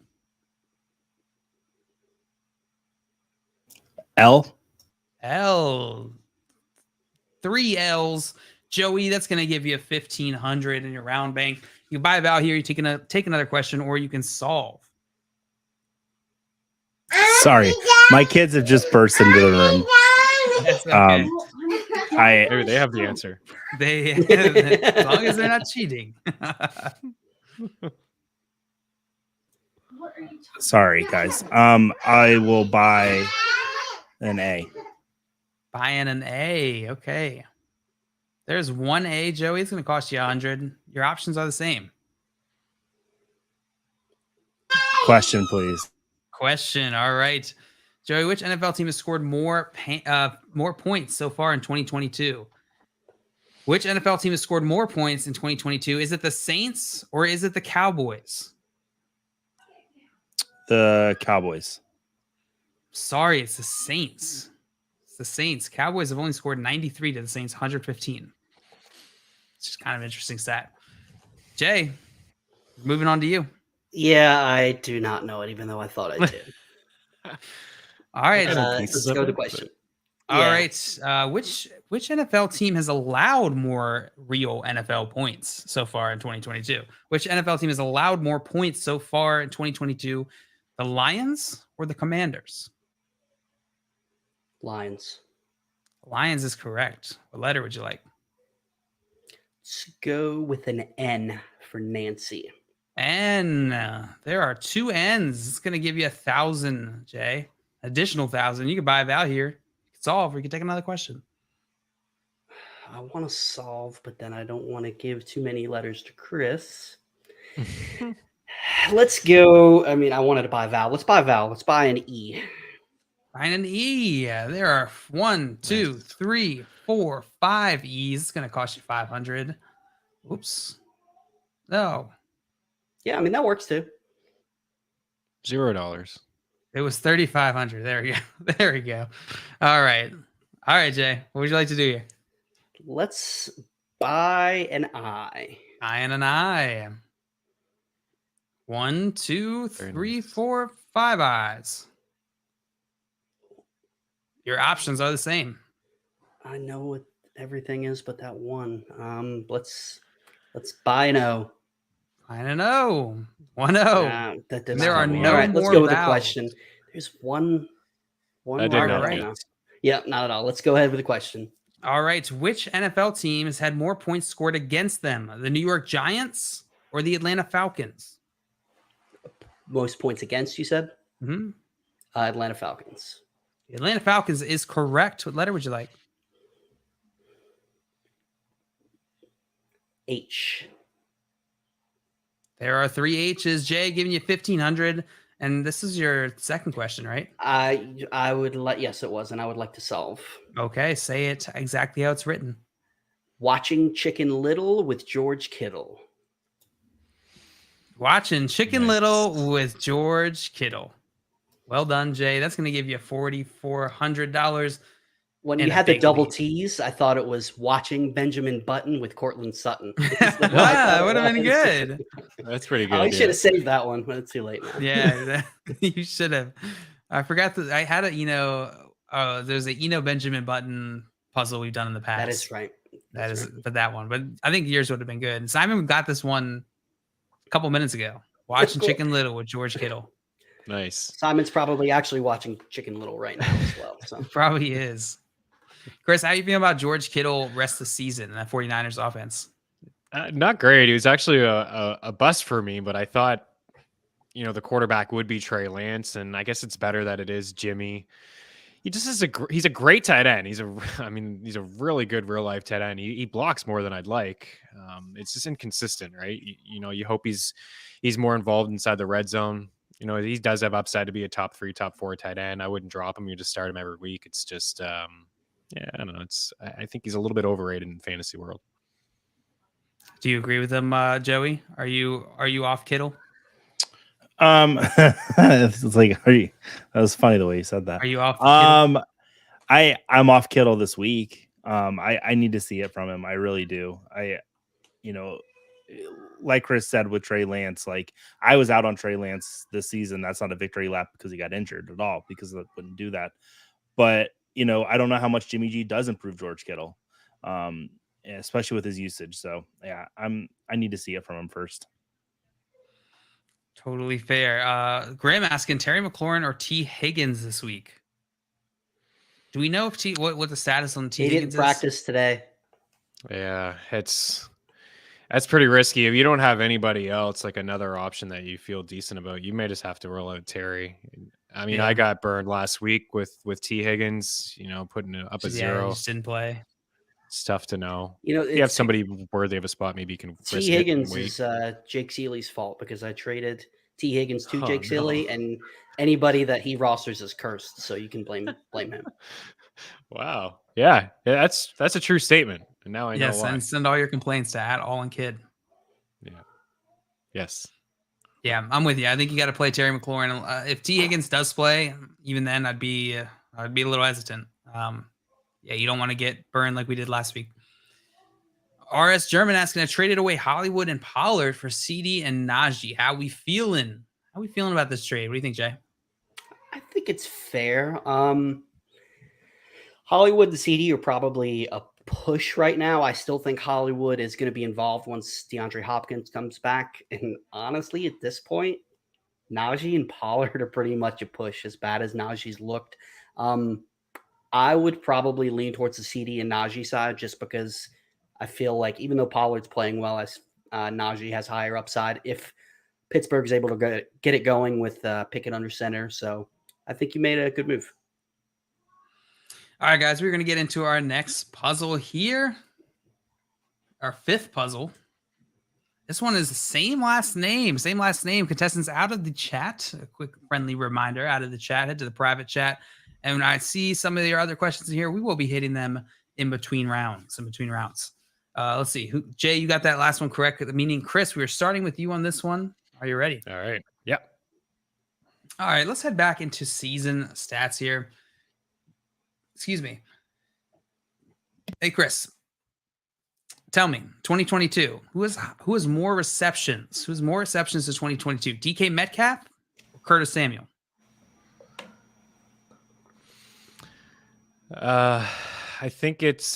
L. L. 3 L's. Joey, that's going to give you 1,500 in your round bank. You can buy a vowel here. You take another question, or you can solve. Sorry, my kids have just burst into the room. That's okay. Maybe they have the answer. As long as they're not cheating. Sorry, guys. I will buy an A. Buying an A. Okay. There's one A, Joey. It's going to cost you 100. Your options are the same. Question, please. Question. All right. Joey, which NFL team has scored more points so far in 2022? Which NFL team has scored more points in 2022? Is it the Saints or is it the Cowboys? The Cowboys. Sorry, it's the Saints. It's the Saints. Cowboys have only scored 93 to the Saints 115. It's just kind of an interesting stat. Jay, moving on to you. Yeah, I do not know it, even though I thought I did. All right. Let's go to the question. All right. Which NFL team has allowed more real NFL points so far in 2022? Which NFL team has allowed more points so far in 2022? The Lions or the Commanders? Lions. Lions is correct. What letter would you like? Let's go with an N for Nancy. N. There are 2 N's. It's going to give you 1,000, Jay. Additional 1,000. You can buy a vowel here. You can solve, or you can take another question. I want to solve, but then I don't want to give too many letters to Chris. Let's go. I mean, I wanted to buy a vowel. Let's buy a vowel. Let's buy an E. Find an E. There are 1, 2, 3, 4, 5 E's. It's going to cost you 500. Oops. No. Yeah, I mean, that works too. $0. It was 3,500. There we go. There we go. All right. All right, Jay. What would you like to do here? Let's buy an I. I and an I. 1, 2, 3, 4, 5 I's. Your options are the same. I know what everything is, but that one. Let's buy an O. I don't know. 1 0. There are no All right, more let's go with the vowels. question. There's one That did word not right help. now. Yeah, not at all. Let's go ahead with the question. All right. Which NFL team has had more points scored against them? The New York Giants or the Atlanta Falcons? Most points against, you said? Mm-hmm. Atlanta Falcons. The Atlanta Falcons is correct. What letter would you like? H. There are 3 H's. Jay, giving you 1,500. And this is your second question, right? I would like, yes, it was, and I would like to solve. Okay. Say it exactly how it's written. Watching Chicken Little with George Kittle. Watching Chicken Nice. Little with George Kittle. Well done, Jay. That's going to give you $4,400. When in you a had the big double league. T's, I thought it was watching Benjamin Button with Cortland Sutton. That would have been good. That's pretty Oh, good. I should have saved that one, but it's too late now. Yeah, you should have. I forgot that I had a, there's a Benjamin Button puzzle we've done in the past. That is right. That is for that one. But I think yours would have been good. And Simon got this one a couple minutes ago, watching Cool. Chicken Little with George Kittle. Nice. Simon's probably actually watching Chicken Little right now as well. So Probably is. Chris, how you feel about George Kittle rest of the season in that 49ers offense? Not great. He was actually a bust for me, but I thought, the quarterback would be Trey Lance, and I guess it's better that it is Jimmy. He just is he's a great tight end. He's a really good real life tight end. He blocks more than I'd like. It's just inconsistent, right? You hope he's more involved inside the red zone. He does have upside to be a top 3, top 4 tight end. I wouldn't drop him. You just start him every week. It's just, I don't know. I think he's a little bit overrated in fantasy world. Do you agree with him, Joey? Are you off Kittle? It's like, that was funny the way you said that. Are you off Kittle? I'm off Kittle this week. I need to see it from him. I really do. Like Chris said with Trey Lance, like I was out on Trey Lance this season. That's not a victory lap because he got injured at all, because I wouldn't do that. But I don't know how much Jimmy G does improve George Kittle, especially with his usage. So yeah, I need to see it from him first. Totally fair. Graham asking Terry McLaurin or T Higgins this week. Do we know if what the status on T he Higgins didn't practice today. Yeah, that's pretty risky. If you don't have anybody else, like another option that you feel decent about, you may just have to roll out Terry. I mean, I got burned last week with T Higgins, putting it up a 0. He just didn't play. It's tough to know. If you have somebody worthy of a spot, maybe you can risk T Higgins it is Jake Seeley's fault, because I traded T Higgins to Jake Seeley, and anybody that he rosters is cursed, so you can blame him. Wow. Yeah, that's a true statement. And now I know why. And send all your complaints to @AllinKid. Yeah. Yes. Yeah, I'm with you. I think you got to play Terry McLaurin. If T Higgins does play, even then I'd be a little hesitant. You don't want to get burned like we did last week. RS German asking, I traded away Hollywood and Pollard for CD and Najee. How we feeling? How we feeling about this trade? What do you think, Jay? I think it's fair. Hollywood and CD are probably a push right now. I still think Hollywood is going to be involved once DeAndre Hopkins comes back. And honestly, at this point, Najee and Pollard are pretty much a push, as bad as Najee's looked. I would probably lean towards the CD and Najee side, just because I feel like even though Pollard's playing well, as Najee has higher upside if Pittsburgh is able to get it going with Pickett under center. So I think you made a good move. All right, guys, we're going to get into our next puzzle here. Our 5th puzzle. This one is the same last name. Contestants out of the chat. A quick friendly reminder, out of the chat, head to the private chat. And when I see some of your other questions in here, we will be hitting them in between rounds. Let's see. Jay, you got that last one correct. Meaning, Chris, we're starting with you on this one. Are you ready? All right. Yep. All right, let's head back into season stats here. Excuse me. Hey, Chris, tell me, 2022, who has more receptions? Who has more receptions to 2022? DK Metcalf or Curtis Samuel? I think it's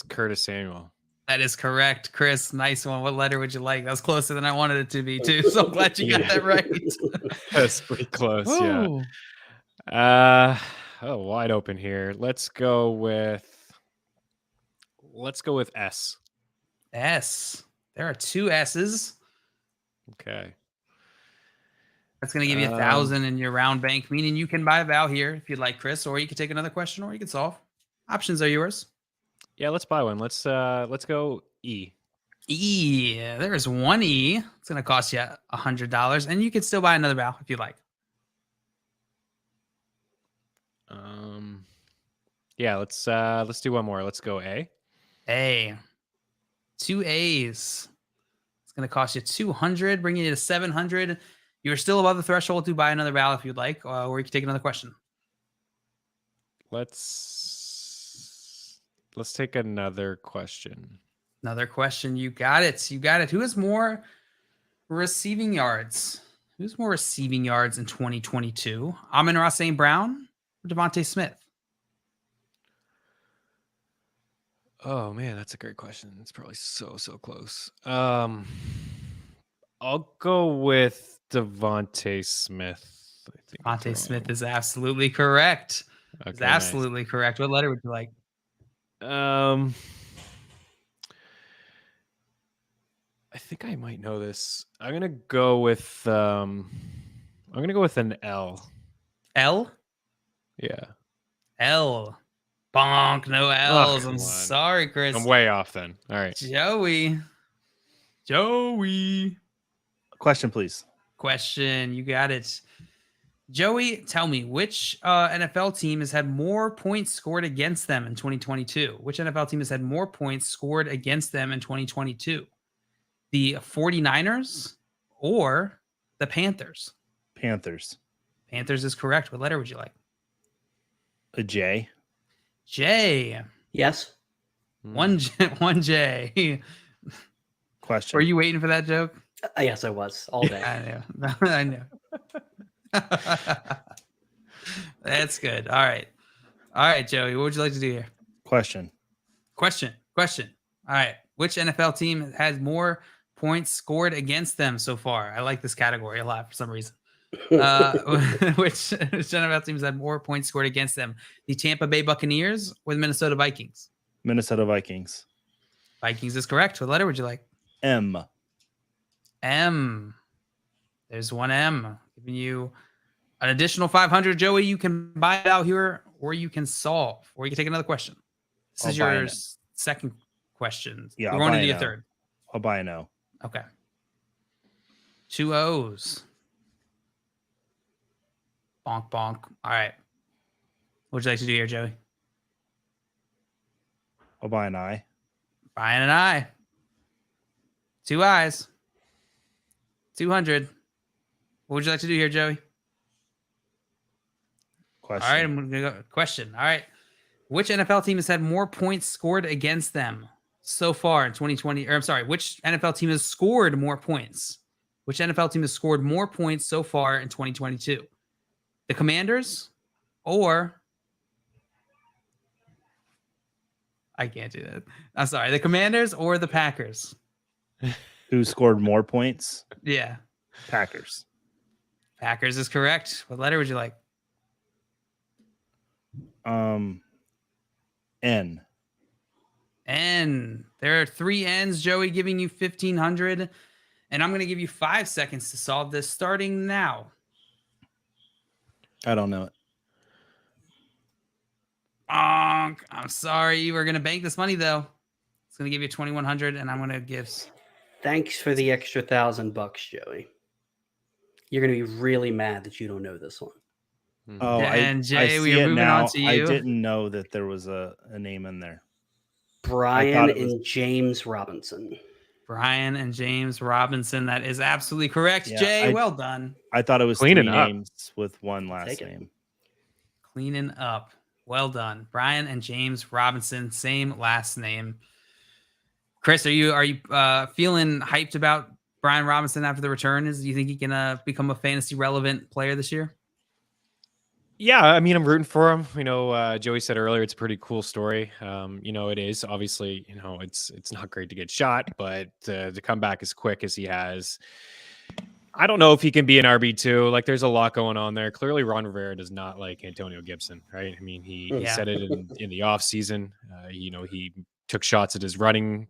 Curtis Samuel. That is correct, Chris. Nice one. What letter would you like? That was closer than I wanted it to be, too. So I'm glad you got that right. That's pretty close. Ooh. Yeah. Wide open here. Let's go with S. S. There are 2 S's. Okay. That's going to give you 1,000 in your round bank, meaning you can buy a vowel here if you'd like, Chris, or you can take another question, or you can solve. Options are yours. Yeah, let's buy one. Let's go E. E. There's 1 E. It's going to cost you $100, and you can still buy another vowel if you like. Yeah, let's do one more. Let's go A. A. 2 A's. It's going to cost you $200, bringing you to $700. You're still above the threshold to buy another vowel if you'd like, or you can take another question. Let's take another question. Another question. You got it. You got it. Who has more receiving yards? Who's more receiving yards in 2022? Amon-Ra St. Brown or Devontae Smith? Oh man, that's a great question. It's probably so close. I'll go with Devontae Smith. Devontae Smith is absolutely correct. Okay, Is absolutely correct. What letter would you like? I think I might know this. I'm gonna go with an L. L? Yeah. L. Bonk. No L's. I'm sorry, Chris. I'm way off then. All right. Joey. Question, please. Question. You got it. Joey, tell me, which NFL team has had more points scored against them in 2022? Which NFL team has had more points scored against them in 2022? The 49ers or the Panthers? Panthers. Panthers is correct. What letter would you like? A J. J. Yes. One J. Question. Were you waiting for that joke? Yes, I was all day. I know. I know. That's good. All right, Joey. What would you like to do here? Question. All right. Which NFL team has more points scored against them so far? I like this category a lot for some reason. Which NFL teams had more points scored against them? The Tampa Bay Buccaneers or the Minnesota Vikings? Minnesota Vikings. Vikings is correct. What letter would you like? M. M. There's one M. Giving you an additional 500, Joey. You can buy it out here, or you can solve, or you can take another question. This is your second question. Yeah, we're going to do your third. I'll buy a no. Okay. 2 O's. Bonk, bonk. All right. What would you like to do here, Joey? I'll buy an I. Buying an I. 2 I's. 200. What would you like to do here, Joey? Question. All right, I'm going to go. Question. All right. Which NFL team has had more points scored against them so far in 2020? Or I'm sorry, which NFL team has scored more points? Which NFL team has scored more points so far in 2022? The Commanders or I can't do that. I'm sorry. The Commanders or the Packers? Who scored more points? Yeah. Packers. Packers is correct. What letter would you like? N. N. There are 3 N's, Joey, giving you 1,500. And I'm going to give you 5 seconds to solve this starting now. I don't know it. I'm sorry. We're going to bank this money, though. It's going to give you 2,100, and I'm going to give... Thanks for the extra $1,000, Joey. You're going to be really mad that you don't know this one. Oh, and Jay, I we see are it moving now. on to you. I didn't know that there was a name in there. Brian and James Robinson. Brian and James Robinson. That is absolutely correct. Yeah, Jay, well done. I thought it was Cleaning 3 up. names with one last name. Cleaning up. Well done. Brian and James Robinson, same last name. Chris, are you feeling hyped about Brian Robinson after the return? Do you think he can become a fantasy relevant player this year? Yeah, I mean, I'm rooting for him. Joey said earlier, it's a pretty cool story. It is obviously, it's not great to get shot, but to come back as quick as he has, I don't know if he can be an RB2. Like, there's a lot going on there. Clearly, Ron Rivera does not like Antonio Gibson, right? I mean, he said it in the offseason. He took shots at his running.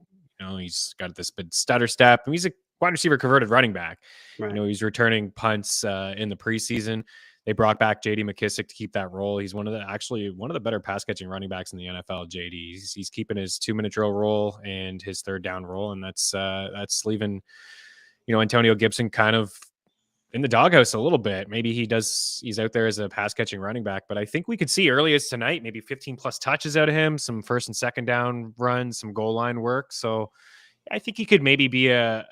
He's got this big stutter step. And he's a wide receiver converted running back. Right. He's returning punts in the preseason. They brought back J.D. McKissick to keep that role. He's one of the better pass catching running backs in the NFL. J.D. He's keeping his 2-minute drill role and his 3rd down role, and that's leaving Antonio Gibson kind of in the doghouse a little bit. Maybe he's out there as a pass catching running back, but I think we could see early as tonight maybe 15 plus touches out of him, some 1st and 2nd down runs, some goal line work. So I think he could maybe be a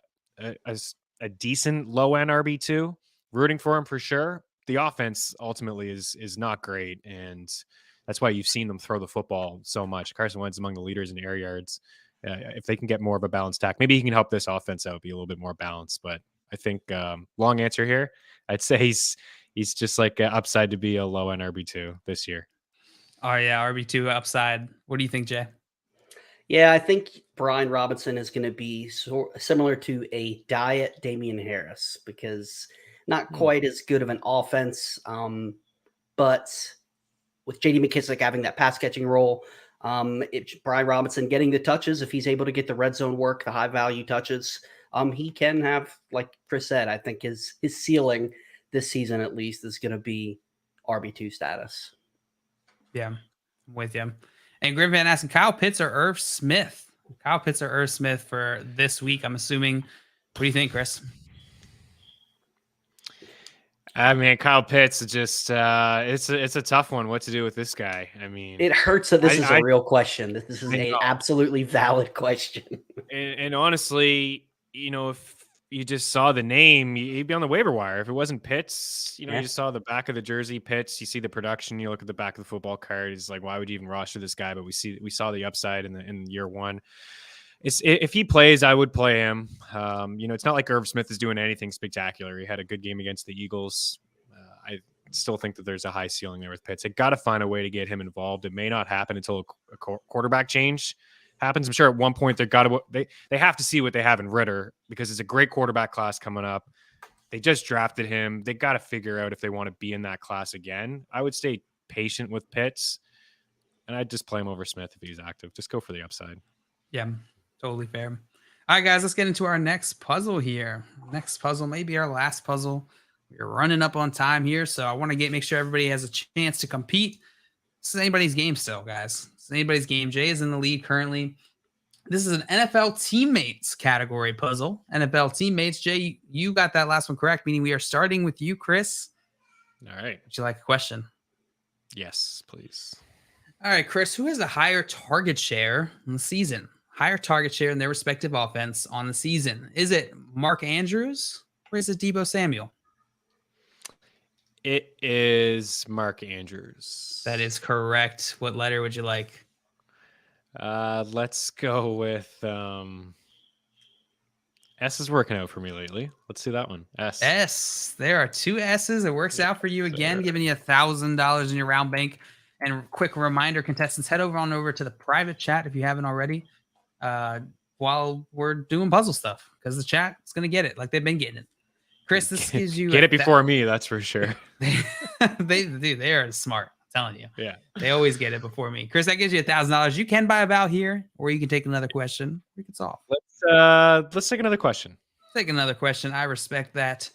decent low end RB2. Rooting for him for sure. The offense ultimately is not great, and That's why you've seen them throw the football so much. Carson Wentz among the leaders in air yards. If they can get more of a balanced attack, maybe he can help this offense out, be a little bit more balanced. But I think long answer here, I'd say he's just like upside to be a low end RB2 this year. Oh yeah, RB2 upside. What do you think, Jay? Yeah, I think Brian Robinson is going to be similar to a diet Damian Harris, because not quite as good of an offense, but with J.D. McKissic having that pass catching role, Brian Robinson getting the touches, if he's able to get the red zone work, the high value touches, he can have, like Chris said, I think his ceiling this season at least is going to be RB2 status. Yeah, I'm with you. And Grim Van asking Kyle Pitts or Irv Smith? Kyle Pitts or Irv Smith for this week, I'm assuming. What do you think, Chris? I mean, Kyle Pitts is just it's a tough one. What to do with this guy? I mean, it hurts that this is a real question. This is an absolutely valid question. And honestly, if you just saw the name, he'd be on the waiver wire. If it wasn't Pitts, you just saw the back of the jersey, Pitts, you see the production, you look at the back of the football card. It's like, why would you even roster this guy? But we saw the upside in year one. If he plays, I would play him. It's not like Irv Smith is doing anything spectacular. He had a good game against the Eagles. I still think that there's a high ceiling there with Pitts. They got to find a way to get him involved. It may not happen until a quarterback change happens. I'm sure at one point they have to see what they have in Ritter, because it's a great quarterback class coming up. They just drafted him. They got to figure out if they want to be in that class again. I would stay patient with Pitts, and I'd just play him over Smith if he's active. Just go for the upside. Yeah, totally fair. All right, guys, let's get into our next puzzle here. Next puzzle, maybe our last puzzle. We're running up on time here, so I want to make sure everybody has a chance to compete. This is anybody's game still, guys. It's anybody's game. Jay is in the lead currently. This is an NFL teammates category puzzle. NFL teammates. Jay, you got that last one correct, meaning we are starting with you, Chris. All right. Would you like a question? Yes, please. All right, Chris, who has a higher target share in the season? Higher target share in their respective offense on the season. Is it Mark Andrews or is it Deebo Samuel? It is Mark Andrews. That is correct. What letter would you like? Let's go with S is working out for me lately. Let's see that one. S. S. There are two S's. It works out for you again, giving you $1,000 in your round bank. And quick reminder, contestants, head over to the private chat if you haven't already, while we're doing puzzle stuff, because the chat is going to get it like they've been getting it. Chris, this gives you get it before me. That's for sure. They are smart. I'm telling you. Yeah. They always get it before me. Chris, that gives you $1,000. You can buy a bow here, or you can take another question. We can solve. Let's take another question. Take another question. I respect that.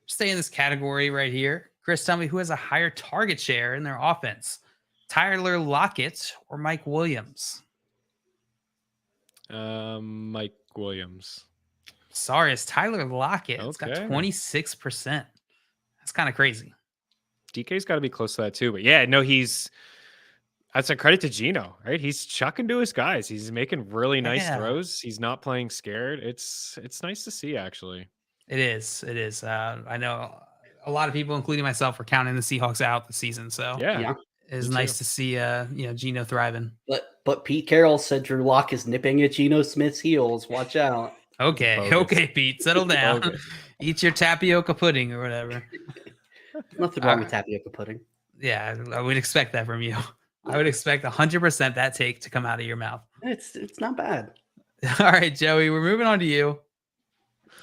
Stay in this category right here. Chris, tell me who has a higher target share in their offense. Tyler Lockett or Mike Williams? Mike Williams. Sorry, it's Tyler Lockett. Okay. It's got 26%. That's kind of crazy. DK's got to be close to that too. But yeah, no, that's a credit to Geno, right? He's chucking to his guys. He's making really nice throws. He's not playing scared. It's nice to see, actually. It is. It is. I know a lot of people, including myself, were counting the Seahawks out this season. So Yeah. It's nice to see Geno thriving. But Pete Carroll said Drew Lock is nipping at Geno Smith's heels. Watch out. Okay, Pete, settle down. Eat your tapioca pudding or whatever. Nothing wrong with tapioca pudding. Yeah, I would expect that from you. I would expect 100% that take to come out of your mouth. It's not bad. All right, Joey, we're moving on to you.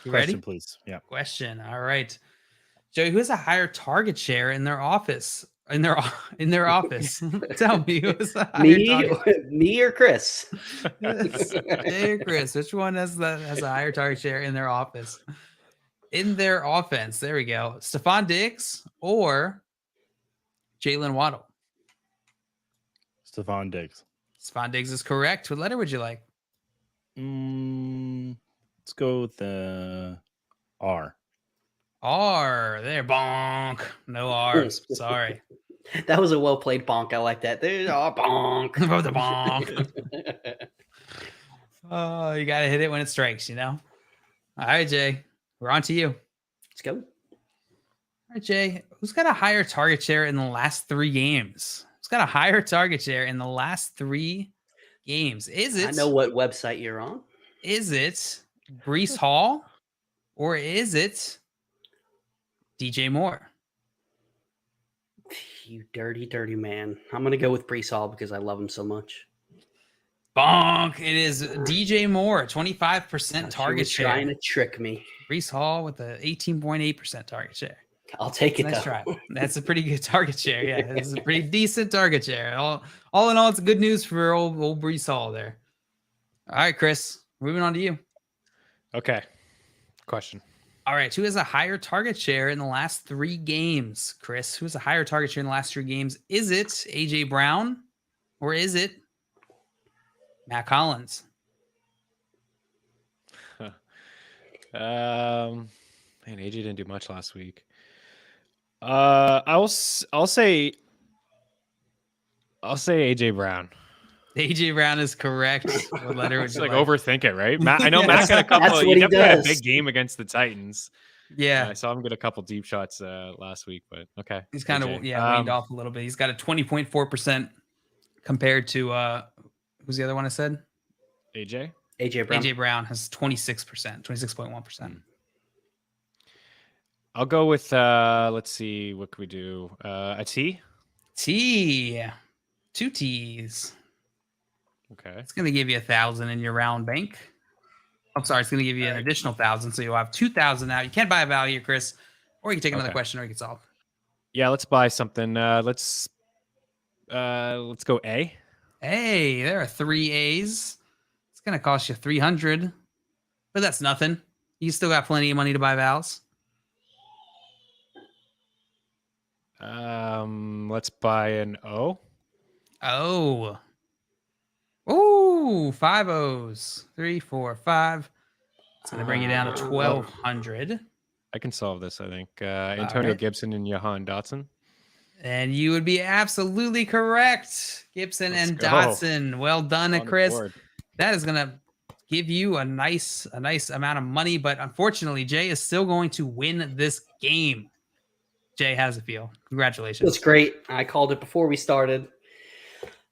You Question, ready? please. Yeah. Question. All right, Joey, who has a higher target share in their office? In their office. Tell me, who has a higher me or Chris? Hey, Chris, which one has a higher target share in their office? In their offense, there we go. Stephon Diggs or Jalen Waddle? Stephon Diggs. Stephon Diggs is correct. What letter would you like? Let's go with the R. R. There, bonk. No R's. Sorry. That was a well played bonk. I like that. There's bonk. The bonk. Oh, you got to hit it when it strikes, All right, Jay. We're on to you. Let's go. All right, Jay. Who's got a higher target share in the last 3 games? Who's got a higher target share in the last 3 games? I know what website you're on. Is it Breece Hall or is it DJ Moore? You dirty, dirty man. I'm going to go with Breece Hall because I love him so much. Bonk. It is DJ Moore, 25% target share. Trying to trick me. Breece Hall with a 18.8% target share. I'll take it. Nice though. try. That's a pretty good target share. Yeah, it's a pretty decent target share. All in all, it's good news for old Breece Hall there. All right, Chris, moving on to you. Okay. Question. All right, who has a higher target share in the last 3 games? Chris, who has a higher target share in the last 3 games? Is it AJ Brown or is it Matt Collins? Man, AJ didn't do much last week. I'll say AJ Brown. AJ Brown is correct. What letter would It's you like like? overthink it, right? Matt, I know Matt got a couple. That's He what he definitely had a does. big game against the Titans. Yeah, I saw him get a couple deep shots last week, but okay. he's kind of AJ. weaned off a little bit. He's got a 20.4% compared to who's the other one I said? AJ. AJ Brown. AJ Brown has 26%, 26.1%. I'll go with let's see, what can we do? A T. 2 T's. Okay. It's going to give you 1,000 in your round bank. I'm sorry, it's going to give you an additional 1,000, so you'll have 2,000 now. You can't buy a value, Chris, or you can take another question, or you can solve. Yeah, let's buy something. Let's go A. Hey, there are 3 A's. It's going to cost you 300, but that's nothing. You still got plenty of money to buy vowels. Let's buy an O. Oh. Ooh, 5 O's. 3, 4, 5. It's going to bring you down to 1,200. I can solve this, I think. Antonio right. Gibson and Jahan Dotson. And you would be absolutely correct. Gibson Let's and go. Dotson. Well done, On the Chris. board. That is going to give you a nice amount of money, but unfortunately, Jay is still going to win this game. Jay, how does it feel? Congratulations. It's great. I called it before we started.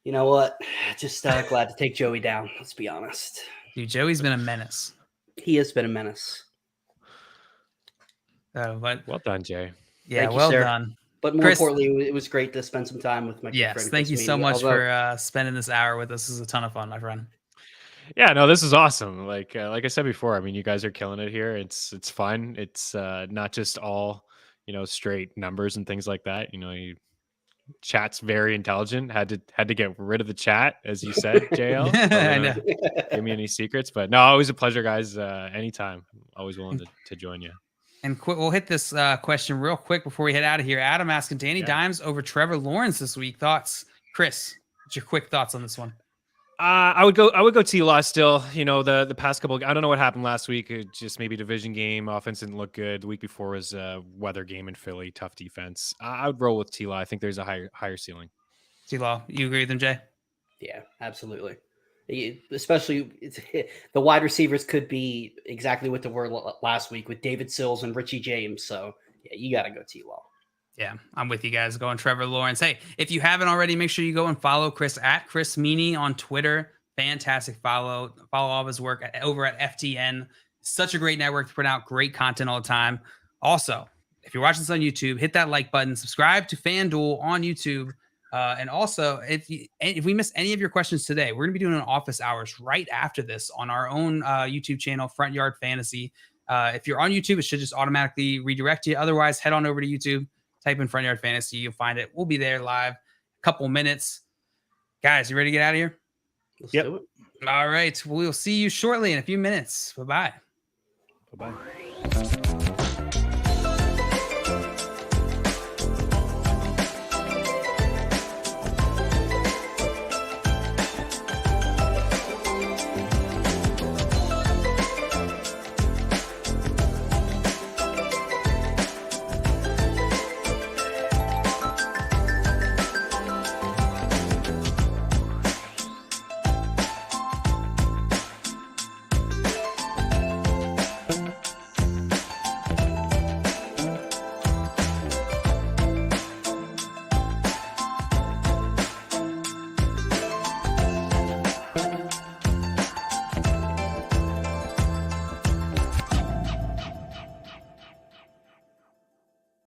You know what? Just glad to take Joey down. Let's be honest. Dude, Joey's been a menace. He has been a menace. But Well done, Jay. yeah, Thank you, well sir. done. But more Chris- importantly, it was great to spend some time with my good Yes, friend. thank Chris you so Meaney. much Although- for spending this hour with us. This is a ton of fun, my friend. Yeah, no, this is awesome. Like I said before, I mean, you guys are killing it here. It's fun. It's not just all straight numbers and things like that. Chat's very intelligent. Had to get rid of the chat, as you said, JL. I know. Give me any secrets, but no, always a pleasure, guys. Anytime, always willing to join you. And we'll hit this question real quick before we head out of here. Adam asking Danny Dimes over Trevor Lawrence this week. Thoughts, Chris? What's your quick thoughts on this one? I would go T-Law still. The past couple, I don't know what happened last week. It just maybe division game. Offense didn't look good. The week before was a weather game in Philly. Tough defense. I would roll with T-Law. I think there's a higher ceiling. T-Law, you agree with him, Jay? Yeah, absolutely. Especially the wide receivers could be exactly what they were last week with David Sills and Richie James. So yeah, you got to go T-Law. Yeah, I'm with you guys going Trevor Lawrence. Hey, if you haven't already, make sure you go and follow Chris at Chris Meaney on Twitter. Fantastic follow all of his work over at FTN. Such a great network to put out great content all the time. Also, if you're watching this on YouTube, hit that like button, subscribe to FanDuel on YouTube. And also, if we miss any of your questions today, we're going to be doing an office hours right after this on our own YouTube channel, Front Yard Fantasy. If you're on YouTube, it should just automatically redirect you. Otherwise, head on over to YouTube. Type in Front Yard Fantasy. You'll find it. We'll be there live. A couple minutes. Guys, you ready to get out of here? Let's do it. All right. We'll see you shortly in a few minutes. Bye-bye. Bye-bye.